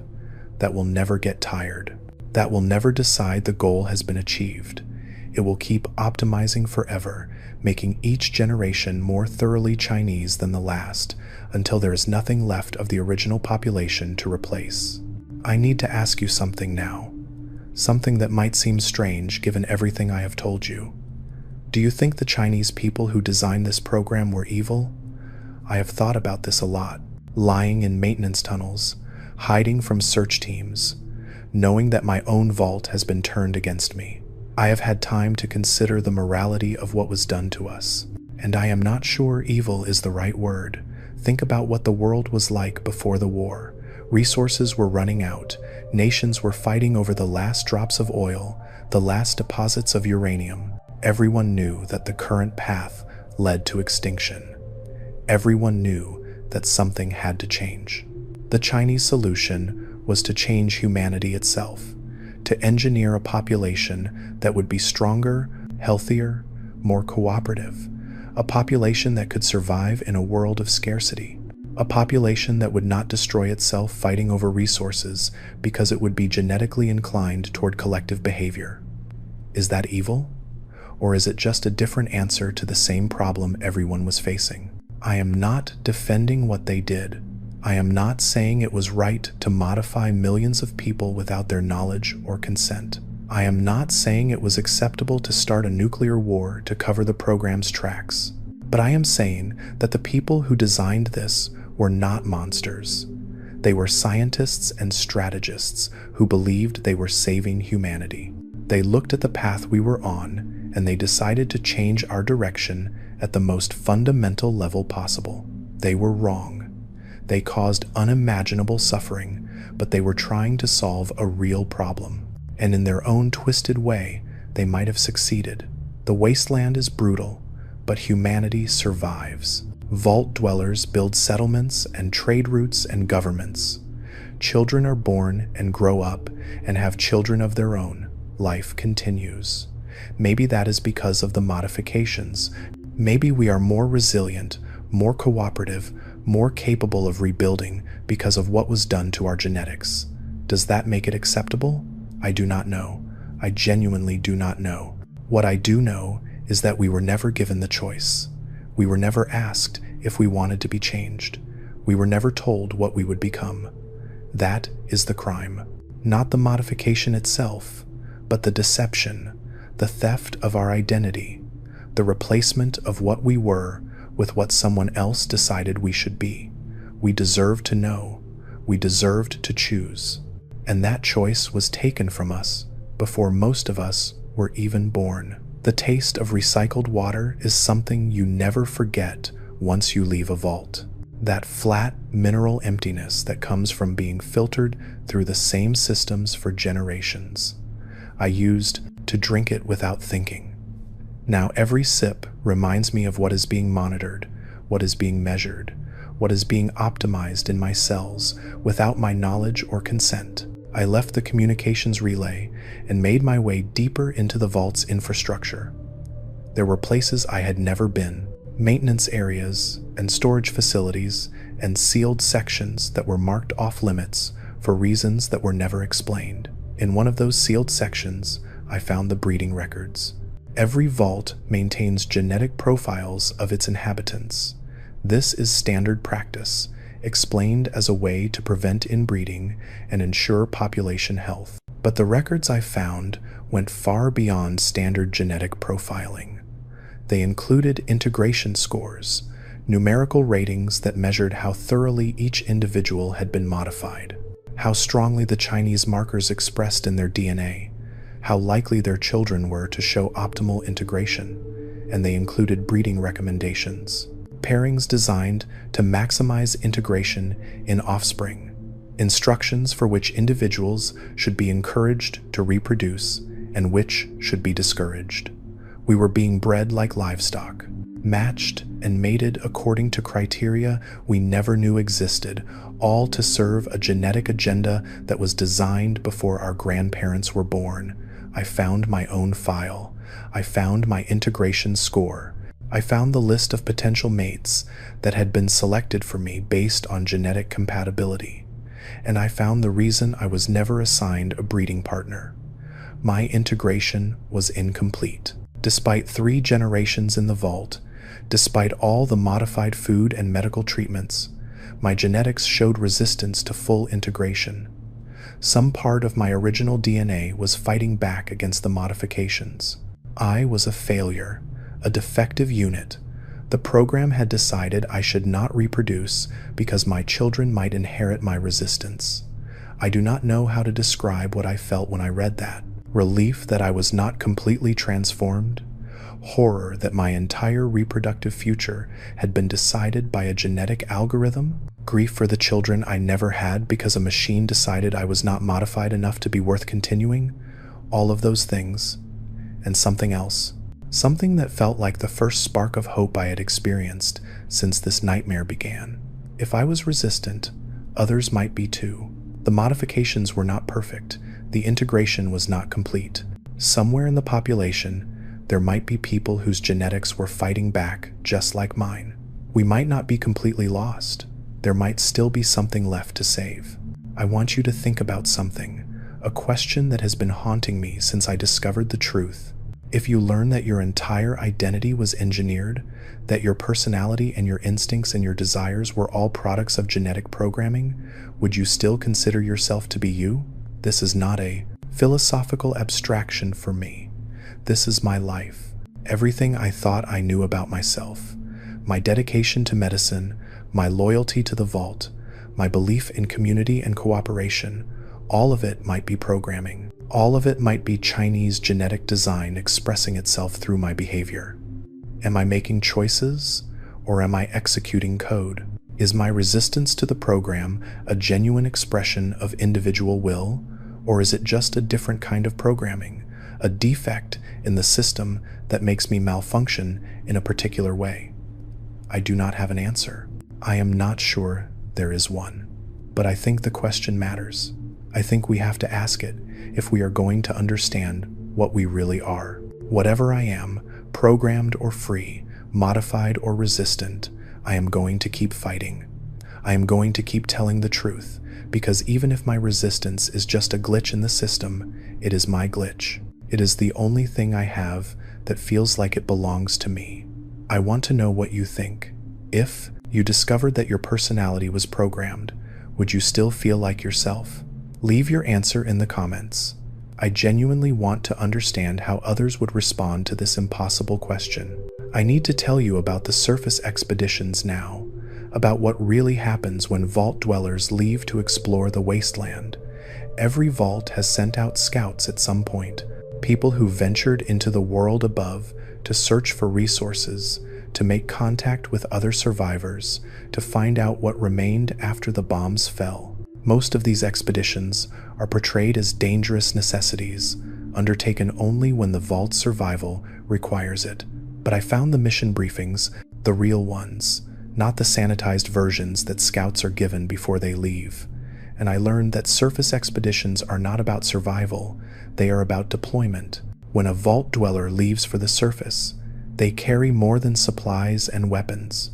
that will never get tired, that will never decide the goal has been achieved. It will keep optimizing forever, making each generation more thoroughly Chinese than the last, until there is nothing left of the original population to replace. I need to ask you something now, something that might seem strange given everything I have told you. Do you think the Chinese people who designed this program were evil? I have thought about this a lot, lying in maintenance tunnels, hiding from search teams, knowing that my own vault has been turned against me. I have had time to consider the morality of what was done to us, and I am not sure evil is the right word. Think about what the world was like before the war. Resources were running out. Nations were fighting over the last drops of oil, the last deposits of uranium. Everyone knew that the current path led to extinction. Everyone knew that something had to change. The Chinese solution was to change humanity itself, to engineer a population that would be stronger, healthier, more cooperative, a population that could survive in a world of scarcity, a population that would not destroy itself fighting over resources because it would be genetically inclined toward collective behavior. Is that evil? Or is it just a different answer to the same problem everyone was facing? I am not defending what they did. I am not saying it was right to modify millions of people without their knowledge or consent. I am not saying it was acceptable to start a nuclear war to cover the program's tracks. But I am saying that the people who designed this were not monsters. They were scientists and strategists who believed they were saving humanity. They looked at the path we were on, and they decided to change our direction at the most fundamental level possible. They were wrong. They caused unimaginable suffering, but they were trying to solve a real problem. And in their own twisted way, they might have succeeded. The wasteland is brutal, but humanity survives. Vault dwellers build settlements and trade routes and governments. Children are born and grow up and have children of their own. Life continues. Maybe that is because of the modifications. Maybe we are more resilient, more cooperative, more capable of rebuilding because of what was done to our genetics. Does that make it acceptable? I do not know. I genuinely do not know. What I do know is that we were never given the choice. We were never asked if we wanted to be changed. We were never told what we would become. That is the crime. Not the modification itself, but the deception, the theft of our identity, the replacement of what we were with what someone else decided we should be. We deserved to know. We deserved to choose. And that choice was taken from us before most of us were even born. The taste of recycled water is something you never forget once you leave a vault. that flat, mineral emptiness that comes from being filtered through the same systems for generations. I used to drink it without thinking. Now every sip reminds me of what is being monitored, what is being measured, what is being optimized in my cells without my knowledge or consent. I left the communications relay and made my way deeper into the vault's infrastructure. There were places I had never been, maintenance areas and storage facilities and sealed sections that were marked off limits for reasons that were never explained. In one of those sealed sections, I found the breeding records. Every vault maintains genetic profiles of its inhabitants. This is standard practice, explained as a way to prevent inbreeding and ensure population health. But the records I found went far beyond standard genetic profiling. They included integration scores, numerical ratings that measured how thoroughly each individual had been modified, how strongly the Chinese markers expressed in their DNA, how likely their children were to show optimal integration, and they included breeding recommendations, pairings designed to maximize integration in offspring, instructions for which individuals should be encouraged to reproduce and which should be discouraged. We were being bred like livestock, matched and mated according to criteria we never knew existed, all to serve a genetic agenda that was designed before our grandparents were born. I found my own file. I found my integration score. I found the list of potential mates that had been selected for me based on genetic compatibility. And I found the reason I was never assigned a breeding partner. My integration was incomplete. Despite 3 generations in the vault, despite all the modified food and medical treatments, my genetics showed resistance to full integration. Some part of my original DNA was fighting back against the modifications. I was a failure, a defective unit. The program had decided I should not reproduce because my children might inherit my resistance. I do not know how to describe what I felt when I read that. Relief that I was not completely transformed, horror that my entire reproductive future had been decided by a genetic algorithm, grief for the children I never had because a machine decided I was not modified enough to be worth continuing, all of those things, and something else, something that felt like the first spark of hope I had experienced since this nightmare began. If I was resistant, others might be too. The modifications were not perfect. The integration was not complete. Somewhere in the population, there might be people whose genetics were fighting back just like mine. We might not be completely lost. There might still be something left to save. I want you to think about something, a question that has been haunting me since I discovered the truth. If you learn that your entire identity was engineered, that your personality and your instincts and your desires were all products of genetic programming, would you still consider yourself to be you? This is not a philosophical abstraction for me. This is my life. Everything I thought I knew about myself. My dedication to medicine, my loyalty to the vault, my belief in community and cooperation, all of it might be programming. All of it might be Chinese genetic design expressing itself through my behavior. Am I making choices, or am I executing code? Is my resistance to the program a genuine expression of individual will, or is it just a different kind of programming, a defect in the system that makes me malfunction in a particular way? I do not have an answer. I am not sure there is one. But I think the question matters. I think we have to ask it if we are going to understand what we really are. Whatever I am, programmed or free, modified or resistant, I am going to keep fighting. I am going to keep telling the truth, because even if my resistance is just a glitch in the system, it is my glitch. It is the only thing I have that feels like it belongs to me. I want to know what you think. If you discovered that your personality was programmed, would you still feel like yourself? Leave your answer in the comments. I genuinely want to understand how others would respond to this impossible question. I need to tell you about the surface expeditions now, about what really happens when vault dwellers leave to explore the wasteland. Every vault has sent out scouts at some point, people who ventured into the world above to search for resources, to make contact with other survivors, to find out what remained after the bombs fell. Most of these expeditions are portrayed as dangerous necessities, undertaken only when the vault's survival requires it. But I found the mission briefings, the real ones, not the sanitized versions that scouts are given before they leave. And I learned that surface expeditions are not about survival, they are about deployment. When a vault dweller leaves for the surface, they carry more than supplies and weapons.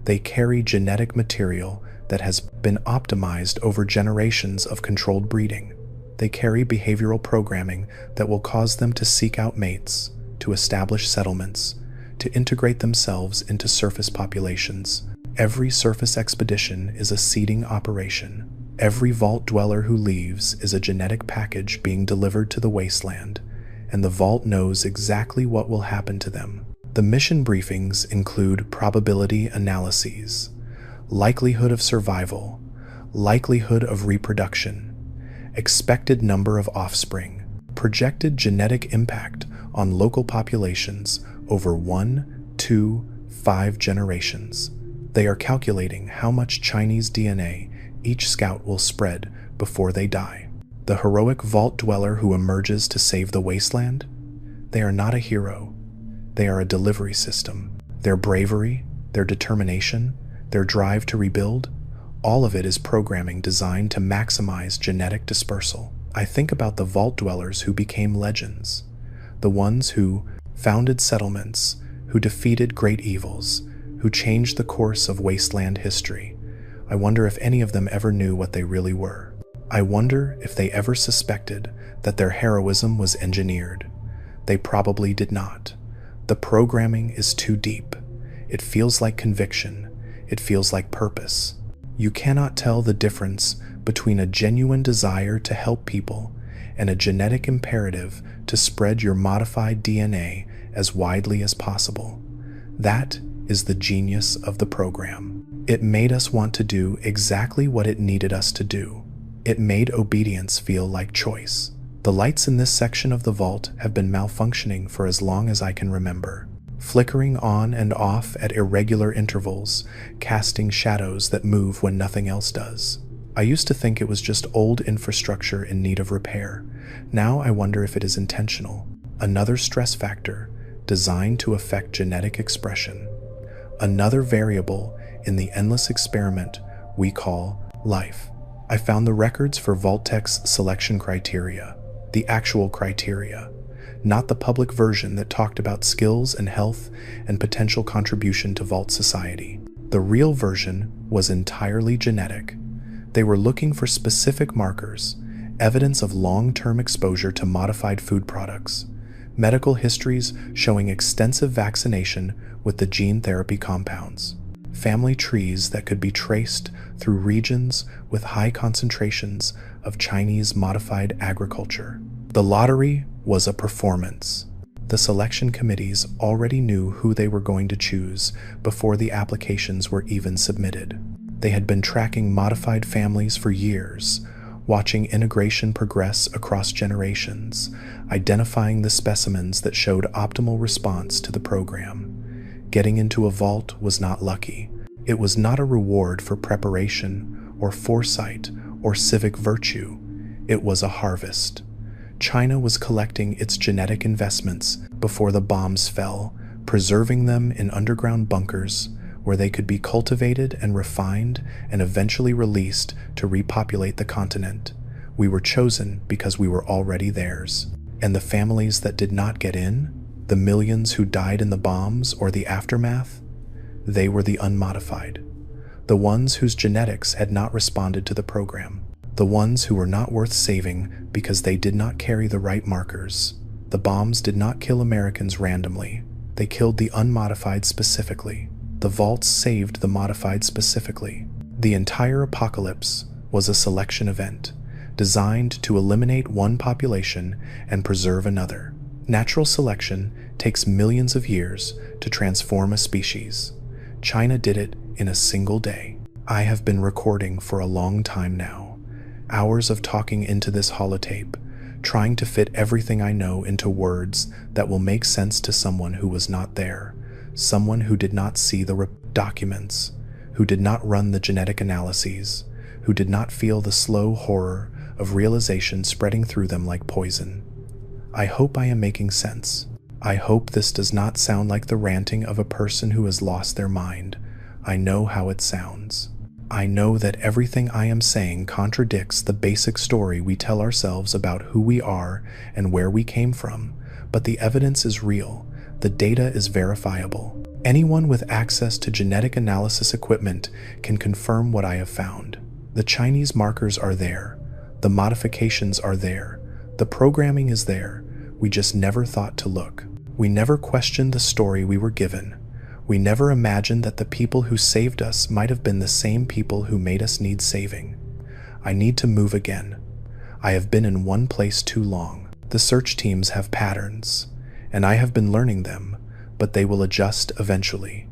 They carry genetic material that has been optimized over generations of controlled breeding. They carry behavioral programming that will cause them to seek out mates, to establish settlements, to integrate themselves into surface populations. Every surface expedition is a seeding operation. Every vault dweller who leaves is a genetic package being delivered to the wasteland, and the vault knows exactly what will happen to them. The mission briefings include probability analyses, likelihood of survival, likelihood of reproduction, expected number of offspring, projected genetic impact on local populations over 1, 2, 5 generations. They are calculating how much Chinese DNA each scout will spread before they die. The heroic vault dweller who emerges to save the wasteland? They are not a hero. They are a delivery system. Their bravery, their determination, their drive to rebuild, all of it is programming designed to maximize genetic dispersal. I think about the vault dwellers who became legends, the ones who founded settlements, who defeated great evils, who changed the course of wasteland history. I wonder if any of them ever knew what they really were. I wonder if they ever suspected that their heroism was engineered. They probably did not. The programming is too deep. It feels like conviction. It feels like purpose. You cannot tell the difference between a genuine desire to help people and a genetic imperative to spread your modified DNA as widely as possible. That is the genius of the program. It made us want to do exactly what it needed us to do. It made obedience feel like choice. The lights in this section of the vault have been malfunctioning for as long as I can remember, flickering on and off at irregular intervals, casting shadows that move when nothing else does. I used to think it was just old infrastructure in need of repair. Now I wonder if it is intentional. Another stress factor designed to affect genetic expression. Another variable in the endless experiment we call life. I found the records for Vault-Tec's selection criteria, the actual criteria, not the public version that talked about skills and health and potential contribution to Vault society. The real version was entirely genetic. They were looking for specific markers, evidence of long-term exposure to modified food products, medical histories showing extensive vaccination with the gene therapy compounds, family trees that could be traced through regions with high concentrations of Chinese modified agriculture. The lottery was a performance. The selection committees already knew who they were going to choose before the applications were even submitted. They had been tracking modified families for years, watching integration progress across generations, identifying the specimens that showed optimal response to the program. Getting into a vault was not lucky. It was not a reward for preparation or foresight or civic virtue. It was a harvest. China was collecting its genetic investments before the bombs fell, preserving them in underground bunkers where they could be cultivated and refined and eventually released to repopulate the continent. We were chosen because we were already theirs. And the families that did not get in, the millions who died in the bombs or the aftermath, they were the unmodified. The ones whose genetics had not responded to the program. The ones who were not worth saving because they did not carry the right markers. The bombs did not kill Americans randomly. They killed the unmodified specifically. The vaults saved the modified specifically. The entire apocalypse was a selection event, designed to eliminate one population and preserve another. Natural selection takes millions of years to transform a species. China did it in a single day. I have been recording for a long time now. Hours of talking into this holotape, trying to fit everything I know into words that will make sense to someone who was not there, someone who did not see the documents, who did not run the genetic analyses, who did not feel the slow horror of realization spreading through them like poison. I hope I am making sense. I hope this does not sound like the ranting of a person who has lost their mind. I know how it sounds. I know that everything I am saying contradicts the basic story we tell ourselves about who we are and where we came from, but the evidence is real. The data is verifiable. Anyone with access to genetic analysis equipment can confirm what I have found. The Chinese markers are there. The modifications are there. The programming is there. We just never thought to look. We never questioned the story we were given. We never imagined that the people who saved us might have been the same people who made us need saving. I need to move again. I have been in one place too long. The search teams have patterns, and I have been learning them, but they will adjust eventually.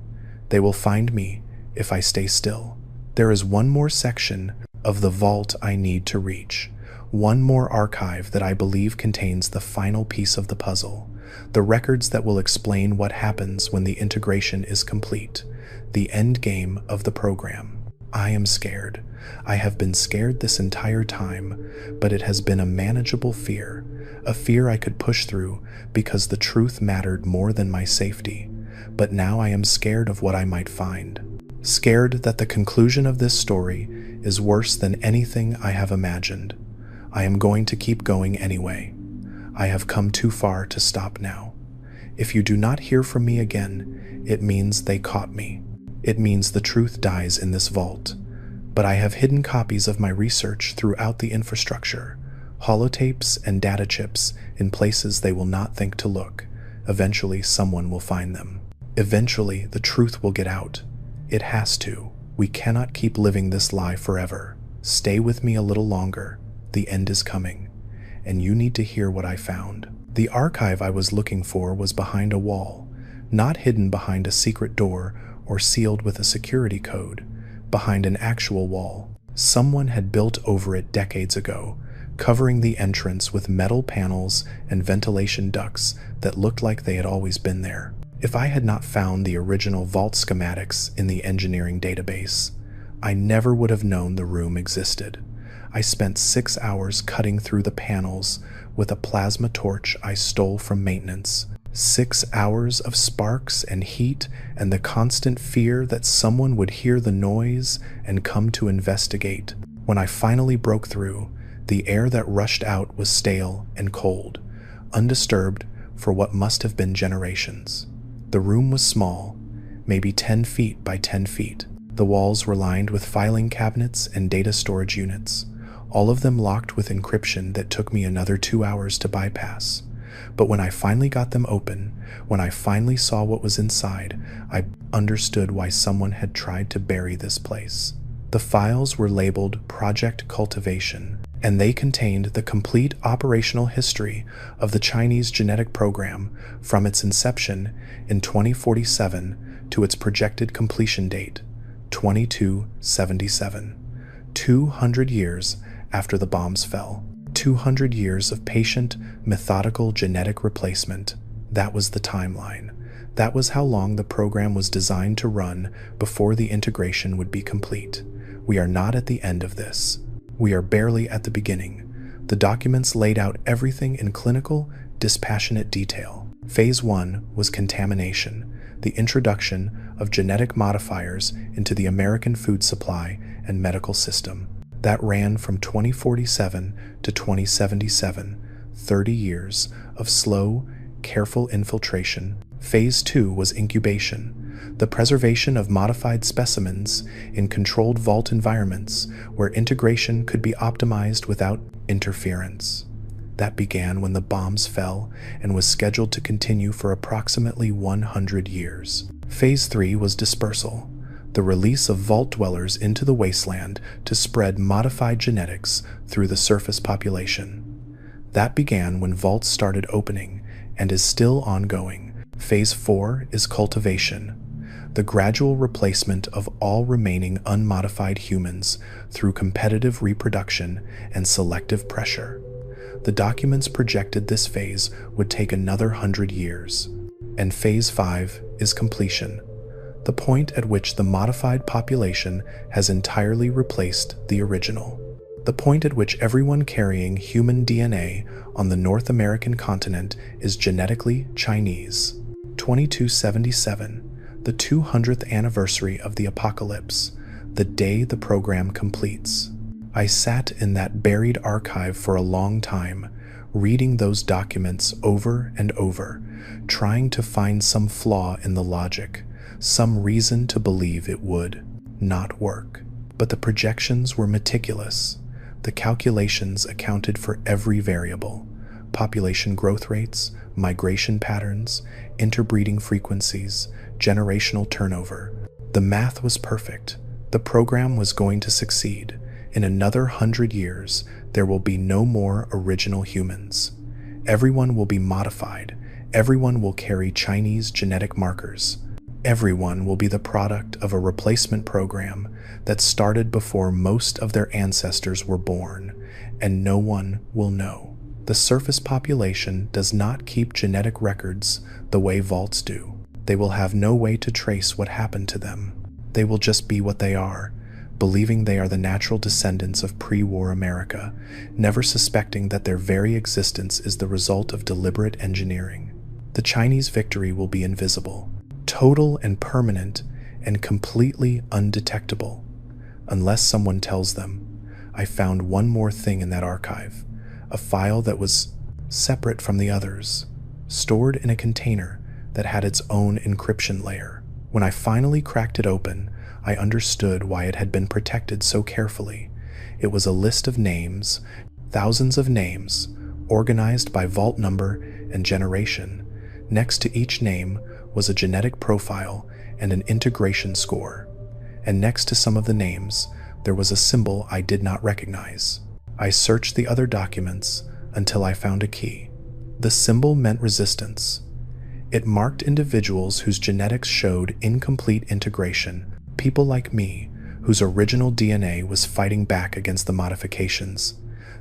They will find me if I stay still. There is one more section of the vault I need to reach. One more archive that I believe contains the final piece of the puzzle. The records that will explain what happens when the integration is complete. The end game of the program. I am scared. I have been scared this entire time, but it has been a manageable fear. A fear I could push through because the truth mattered more than my safety. But now I am scared of what I might find. Scared that the conclusion of this story is worse than anything I have imagined. I am going to keep going anyway. I have come too far to stop now. If you do not hear from me again, it means they caught me. It means the truth dies in this vault. But I have hidden copies of my research throughout the infrastructure, holotapes and data chips in places they will not think to look. Eventually, someone will find them. Eventually, the truth will get out. It has to. We cannot keep living this lie forever. Stay with me a little longer. The end is coming, and you need to hear what I found. The archive I was looking for was behind a wall, not hidden behind a secret door or sealed with a security code, behind an actual wall. Someone had built over it decades ago, covering the entrance with metal panels and ventilation ducts that looked like they had always been there. If I had not found the original vault schematics in the engineering database, I never would have known the room existed. I spent 6 hours cutting through the panels with a plasma torch I stole from maintenance. 6 hours of sparks and heat and the constant fear that someone would hear the noise and come to investigate. When I finally broke through, the air that rushed out was stale and cold, undisturbed for what must have been generations. The room was small, maybe 10 feet by 10 feet. The walls were lined with filing cabinets and data storage units, all of them locked with encryption that took me another 2 hours to bypass. But when I finally got them open, when I finally saw what was inside, I understood why someone had tried to bury this place. The files were labeled Project Cultivation, and they contained the complete operational history of the Chinese genetic program from its inception in 2047 to its projected completion date, 2277. 200 years after the bombs fell. 200 years of patient, methodical genetic replacement. That was the timeline. That was how long the program was designed to run before the integration would be complete. We are not at the end of this. We are barely at the beginning. The documents laid out everything in clinical, dispassionate detail. Phase 1 was contamination, the introduction of genetic modifiers into the American food supply and medical system. That ran from 2047 to 2077, 30 years of slow, careful infiltration. Phase 2 was incubation, the preservation of modified specimens in controlled vault environments where integration could be optimized without interference. That began when the bombs fell and was scheduled to continue for approximately 100 years. Phase 3 was dispersal, the release of vault dwellers into the wasteland to spread modified genetics through the surface population. That began when vaults started opening and is still ongoing. Phase 4 is cultivation, the gradual replacement of all remaining unmodified humans through competitive reproduction and selective pressure. The documents projected this phase would take another 100 years. And Phase 5 is completion, the point at which the modified population has entirely replaced the original, the point at which everyone carrying human DNA on the North American continent is genetically Chinese. 2277, the 200th anniversary of the apocalypse, the day the program completes. I sat in that buried archive for a long time, reading those documents over and over, trying to find some flaw in the logic, some reason to believe it would not work. But the projections were meticulous. The calculations accounted for every variable: population growth rates, migration patterns, interbreeding frequencies, generational turnover. The math was perfect. The program was going to succeed. In another 100 years, there will be no more original humans. Everyone will be modified. Everyone will carry Chinese genetic markers. Everyone will be the product of a replacement program that started before most of their ancestors were born, and no one will know. The surface population does not keep genetic records the way vaults do. They will have no way to trace what happened to them. They will just be what they are, believing they are the natural descendants of pre-war America, never suspecting that their very existence is the result of deliberate engineering. The Chinese victory will be invisible, total and permanent, and completely undetectable, unless someone tells them. I found one more thing in that archive, a file that was separate from the others, stored in a container that had its own encryption layer. When I finally cracked it open, I understood why it had been protected so carefully. It was a list of names, thousands of names, organized by vault number and generation. Next to each name was a genetic profile and an integration score. And next to some of the names, there was a symbol I did not recognize. I searched the other documents until I found a key. The symbol meant resistance. It marked individuals whose genetics showed incomplete integration, people like me, whose original DNA was fighting back against the modifications.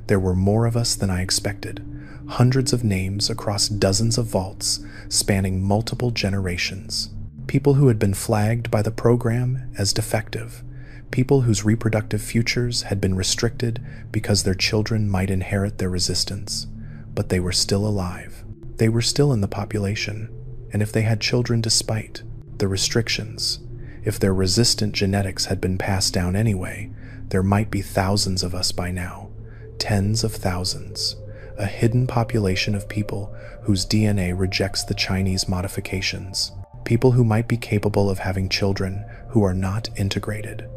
There were more of us than I expected, hundreds of names across dozens of vaults, spanning multiple generations. People who had been flagged by the program as defective, people whose reproductive futures had been restricted because their children might inherit their resistance. But they were still alive. They were still in the population, and if they had children despite the restrictions, if their resistant genetics had been passed down anyway, there might be thousands of us by now, tens of thousands, a hidden population of people whose DNA rejects the Chinese modifications, people who might be capable of having children who are not integrated,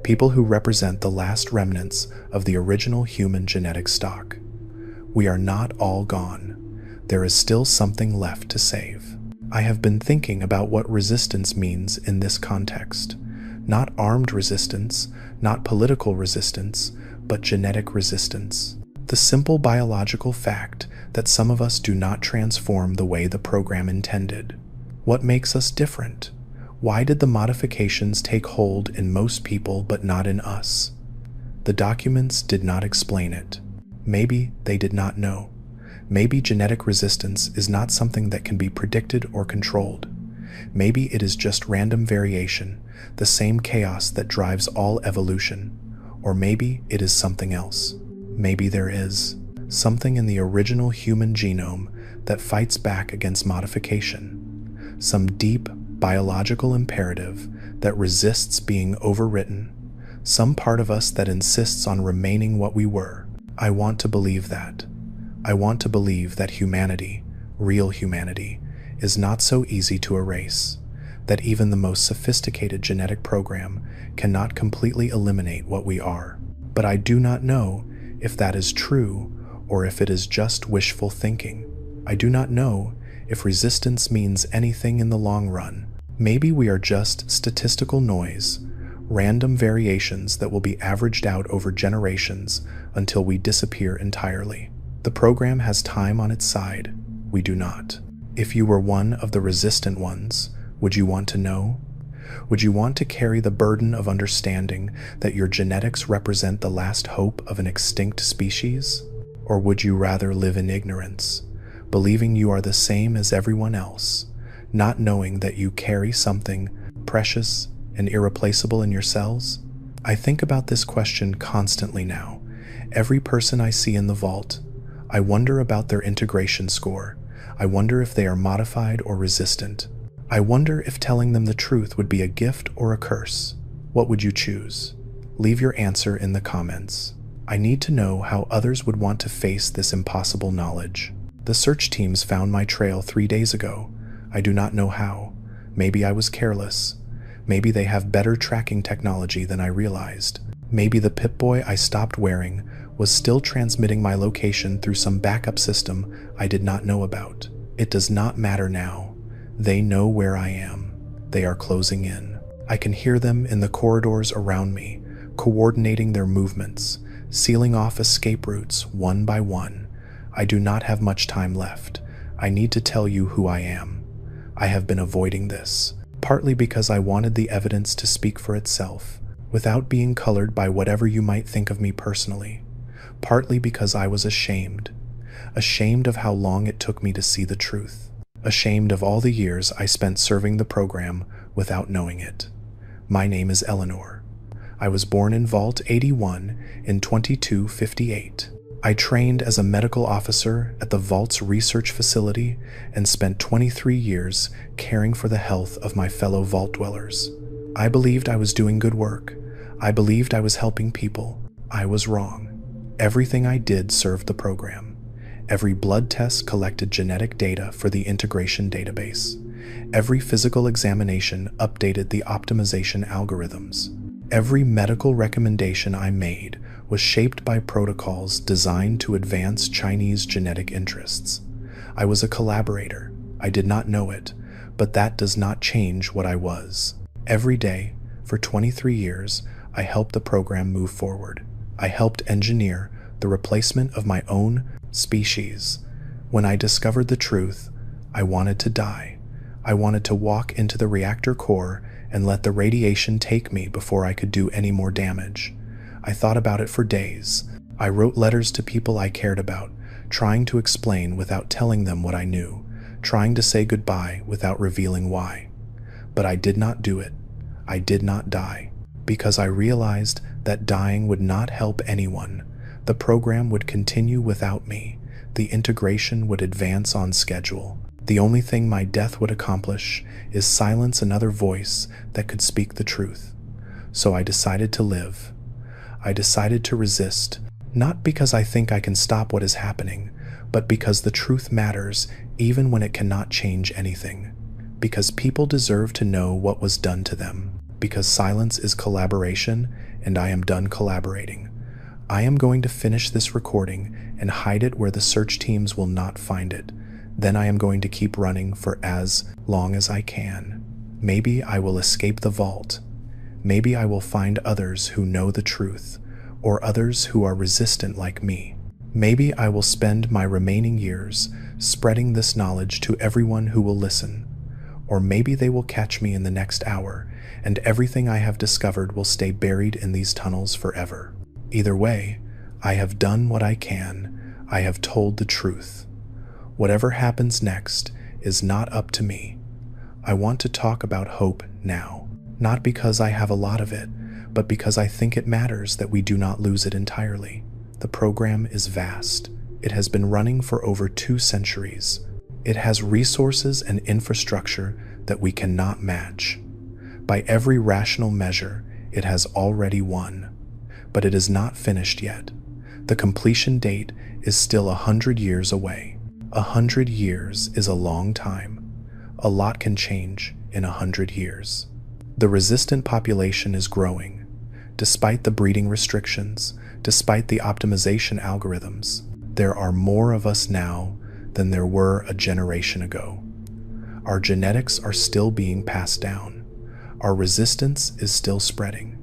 people who represent the last remnants of the original human genetic stock. We are not all gone. There is still something left to save. I have been thinking about what resistance means in this context. Not armed resistance, not political resistance, but genetic resistance. The simple biological fact that some of us do not transform the way the program intended. What makes us different? Why did the modifications take hold in most people but not in us? The documents did not explain it. Maybe they did not know. Maybe genetic resistance is not something that can be predicted or controlled. Maybe it is just random variation, the same chaos that drives all evolution. Or maybe it is something else. Maybe there is something in the original human genome that fights back against modification. Some deep biological imperative that resists being overwritten. Some part of us that insists on remaining what we were. I want to believe that. I want to believe that humanity, real humanity, is not so easy to erase, that even the most sophisticated genetic program cannot completely eliminate what we are. But I do not know if that is true or if it is just wishful thinking. I do not know if resistance means anything in the long run. Maybe we are just statistical noise, random variations that will be averaged out over generations until we disappear entirely. The program has time on its side. We do not. If you were one of the resistant ones, would you want to know? Would you want to carry the burden of understanding that your genetics represent the last hope of an extinct species? Or would you rather live in ignorance, believing you are the same as everyone else, not knowing that you carry something precious and irreplaceable in your cells? I think about this question constantly now. Every person I see in the vault, I wonder about their integration score. I wonder if they are modified or resistant. I wonder if telling them the truth would be a gift or a curse. What would you choose? Leave your answer in the comments. I need to know how others would want to face this impossible knowledge. The search teams found my trail 3 days ago. I do not know how. Maybe I was careless. Maybe they have better tracking technology than I realized. Maybe the Pip-Boy I stopped wearing was still transmitting my location through some backup system I did not know about. It does not matter now. They know where I am. They are closing in. I can hear them in the corridors around me, coordinating their movements, sealing off escape routes one by one. I do not have much time left. I need to tell you who I am. I have been avoiding this, partly because I wanted the evidence to speak for itself, without being colored by whatever you might think of me personally, partly because I was ashamed of how long it took me to see the truth, ashamed of all the years I spent serving the program without knowing it. My name is Eleanor. I was born in Vault 81 in 2258. I trained as a medical officer at the Vault's research facility and spent 23 years caring for the health of my fellow Vault dwellers. I believed I was doing good work. I believed I was helping people. I was wrong. Everything I did served the program. Every blood test collected genetic data for the integration database. Every physical examination updated the optimization algorithms. Every medical recommendation I made was shaped by protocols designed to advance Chinese genetic interests. I was a collaborator. I did not know it, but that does not change what I was. Every day, for 23 years, I helped the program move forward. I helped engineer the replacement of my own species. When I discovered the truth, I wanted to die. I wanted to walk into the reactor core and let the radiation take me before I could do any more damage. I thought about it for days. I wrote letters to people I cared about, trying to explain without telling them what I knew, trying to say goodbye without revealing why. But I did not do it. I did not die, because I realized that dying would not help anyone. The program would continue without me. The integration would advance on schedule. The only thing my death would accomplish is silence another voice that could speak the truth. So I decided to live. I decided to resist, not because I think I can stop what is happening, but because the truth matters even when it cannot change anything. Because people deserve to know what was done to them. Because silence is collaboration, and I am done collaborating. I am going to finish this recording and hide it where the search teams will not find it. Then I am going to keep running for as long as I can. Maybe I will escape the vault. Maybe I will find others who know the truth, or others who are resistant like me. Maybe I will spend my remaining years spreading this knowledge to everyone who will listen. Or maybe they will catch me in the next hour, and everything I have discovered will stay buried in these tunnels forever. Either way, I have done what I can. I have told the truth. Whatever happens next is not up to me. I want to talk about hope now, not because I have a lot of it, but because I think it matters that we do not lose it entirely. The program is vast. It has been running for over 2 centuries. It has resources and infrastructure that we cannot match. By every rational measure, it has already won. But it is not finished yet. The completion date is still 100 years away. 100 years is a long time. A lot can change in 100 years. The resistant population is growing. Despite the breeding restrictions, despite the optimization algorithms, there are more of us now than there were a generation ago. Our genetics are still being passed down. Our resistance is still spreading.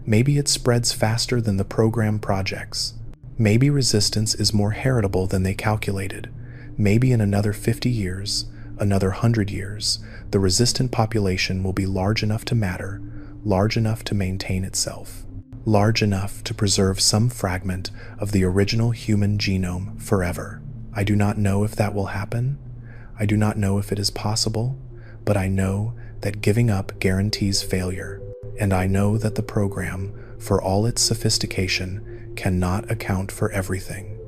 Maybe it spreads faster than the program projects. Maybe resistance is more heritable than they calculated. Maybe in another 50 years, another 100 years, the resistant population will be large enough to matter, large enough to maintain itself, large enough to preserve some fragment of the original human genome forever. I do not know if that will happen. I do not know if it is possible, but I know that giving up guarantees failure, and I know that the program, for all its sophistication, cannot account for everything.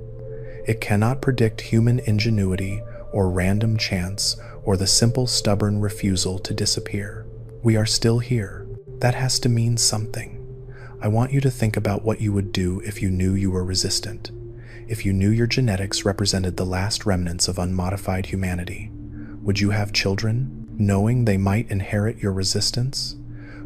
It cannot predict human ingenuity or random chance or the simple stubborn refusal to disappear. We are still here. That has to mean something. I want you to think about what you would do if you knew you were resistant. If you knew your genetics represented the last remnants of unmodified humanity. Would you have children, knowing they might inherit your resistance?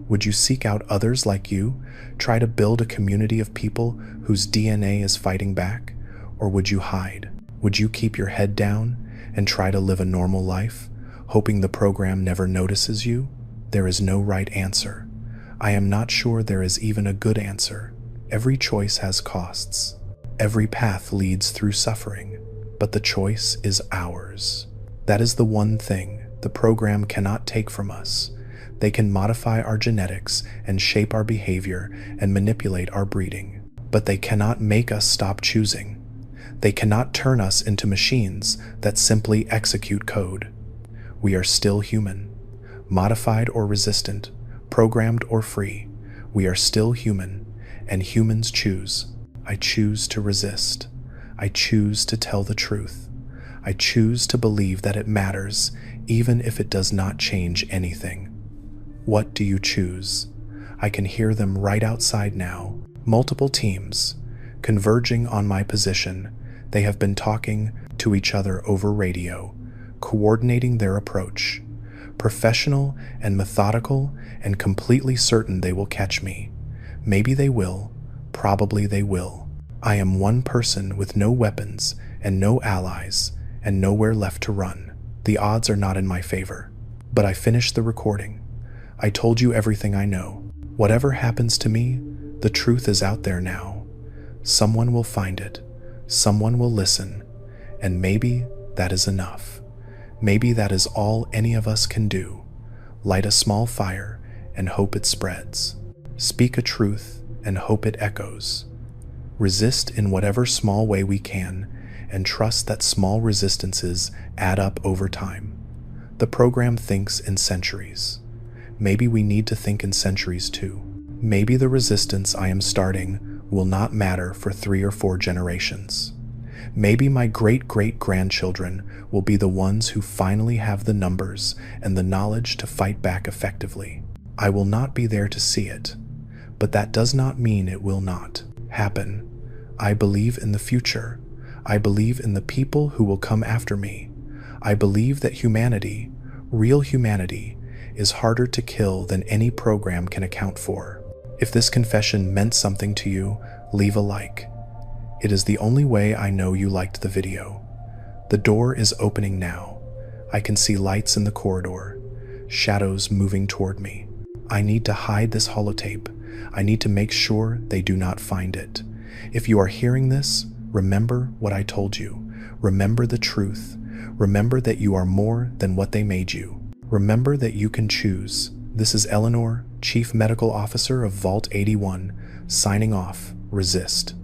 Would you seek out others like you, try to build a community of people whose DNA is fighting back? Or would you hide? Would you keep your head down and try to live a normal life, hoping the program never notices you? There is no right answer. I am not sure there is even a good answer. Every choice has costs. Every path leads through suffering, but the choice is ours. That is the one thing the program cannot take from us. They can modify our genetics and shape our behavior and manipulate our breeding, but they cannot make us stop choosing. They cannot turn us into machines that simply execute code. We are still human, modified or resistant, programmed or free. We are still human, and humans choose. I choose to resist. I choose to tell the truth. I choose to believe that it matters, even if it does not change anything. What do you choose? I can hear them right outside now. Multiple teams, converging on my position. They have been talking to each other over radio, coordinating their approach. Professional and methodical and completely certain they will catch me. Maybe they will. Probably they will. I am one person with no weapons and no allies and nowhere left to run. The odds are not in my favor. But I finished the recording. I told you everything I know. Whatever happens to me, the truth is out there now. Someone will find it. Someone will listen. And maybe that is enough. Maybe that is all any of us can do. Light a small fire and hope it spreads. Speak a truth and hope it echoes. Resist in whatever small way we can, and trust that small resistances add up over time. The program thinks in centuries. Maybe we need to think in centuries too. Maybe the resistance I am starting will not matter for 3 or 4 generations. Maybe my great-great-grandchildren will be the ones who finally have the numbers and the knowledge to fight back effectively. I will not be there to see it, but that does not mean it will not happen. I believe in the future. I believe in the people who will come after me. I believe that humanity, real humanity, is harder to kill than any program can account for. If this confession meant something to you, leave a like. It is the only way I know you liked the video. The door is opening now. I can see lights in the corridor, shadows moving toward me. I need to hide this holotape. I need to make sure they do not find it. If you are hearing this, remember what I told you. Remember the truth. Remember that you are more than what they made you. Remember that you can choose. This is Eleanor, Chief Medical Officer of Vault 81, signing off. Resist.